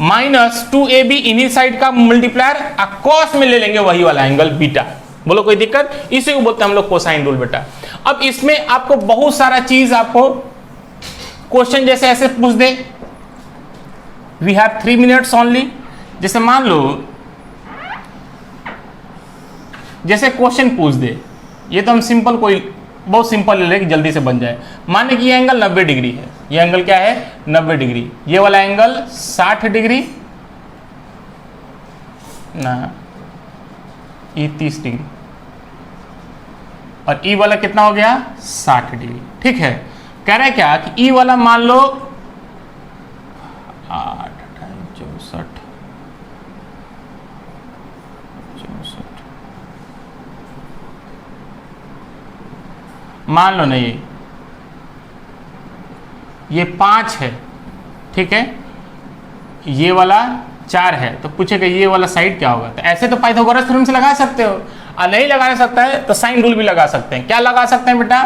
माइनस 2AB इन्हीं साइड का मल्टीप्लायर, कॉस में ले लेंगे वही वाला एंगल बीटा। बोलो कोई दिक्कत? इसी को बोलते हैं हम लोग कोसाइन रूल बेटा। अब इसमें आपको बहुत सारा चीज आपको क्वेश्चन जैसे ऐसे पूछ दे, वी हैव 3 मिनट्स ओनली। जैसे मान लो जैसे क्वेश्चन पूछ दे, ये तो हम सिंपल कोई बहुत सिंपल ले लें कि जल्दी से बन जाए। माने कि ये एंगल 90 डिग्री है, ये एंगल क्या है 90 डिग्री, ये वाला एंगल 60 डिग्री ना, ये 30 डिग्री, और ई वाला कितना हो गया 60 डिग्री। ठीक है, कह रहा है क्या कि ई वाला मान लो 8 64 मान लो नहीं, ये 5 है, ठीक है, ये वाला 4 है, तो पूछेगा ये वाला साइड क्या होगा। तो ऐसे तो पाइथागोरस थ्योरम से लगा सकते हो, और नहीं लगा सकता है तो साइन रूल भी लगा सकते हैं। क्या लगा सकते हैं बेटा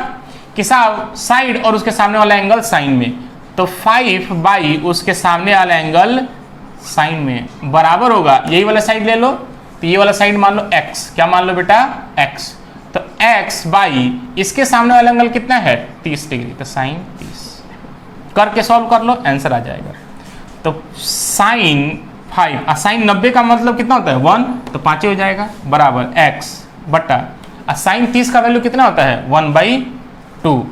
कि साहब साइड और उसके सामने वाला एंगल साइन में, तो 5 बाई उसके सामने वाला एंगल साइन में बराबर होगा, यही वाला साइड ले लो, तो ये वाला साइड मान लो x, क्या मान लो बेटा x, तो x बाई इसके सामने वाला एंगल कितना है 30 डिग्री, तो साइन 30 करके सॉल्व कर लो, आंसर आ जाएगा। तो साइन 5 साइन 90 का मतलब कितना होता है 1, तो 5 हो जाएगा बराबर x बटा साइन 30 का वैल्यू कितना होता है 1/2,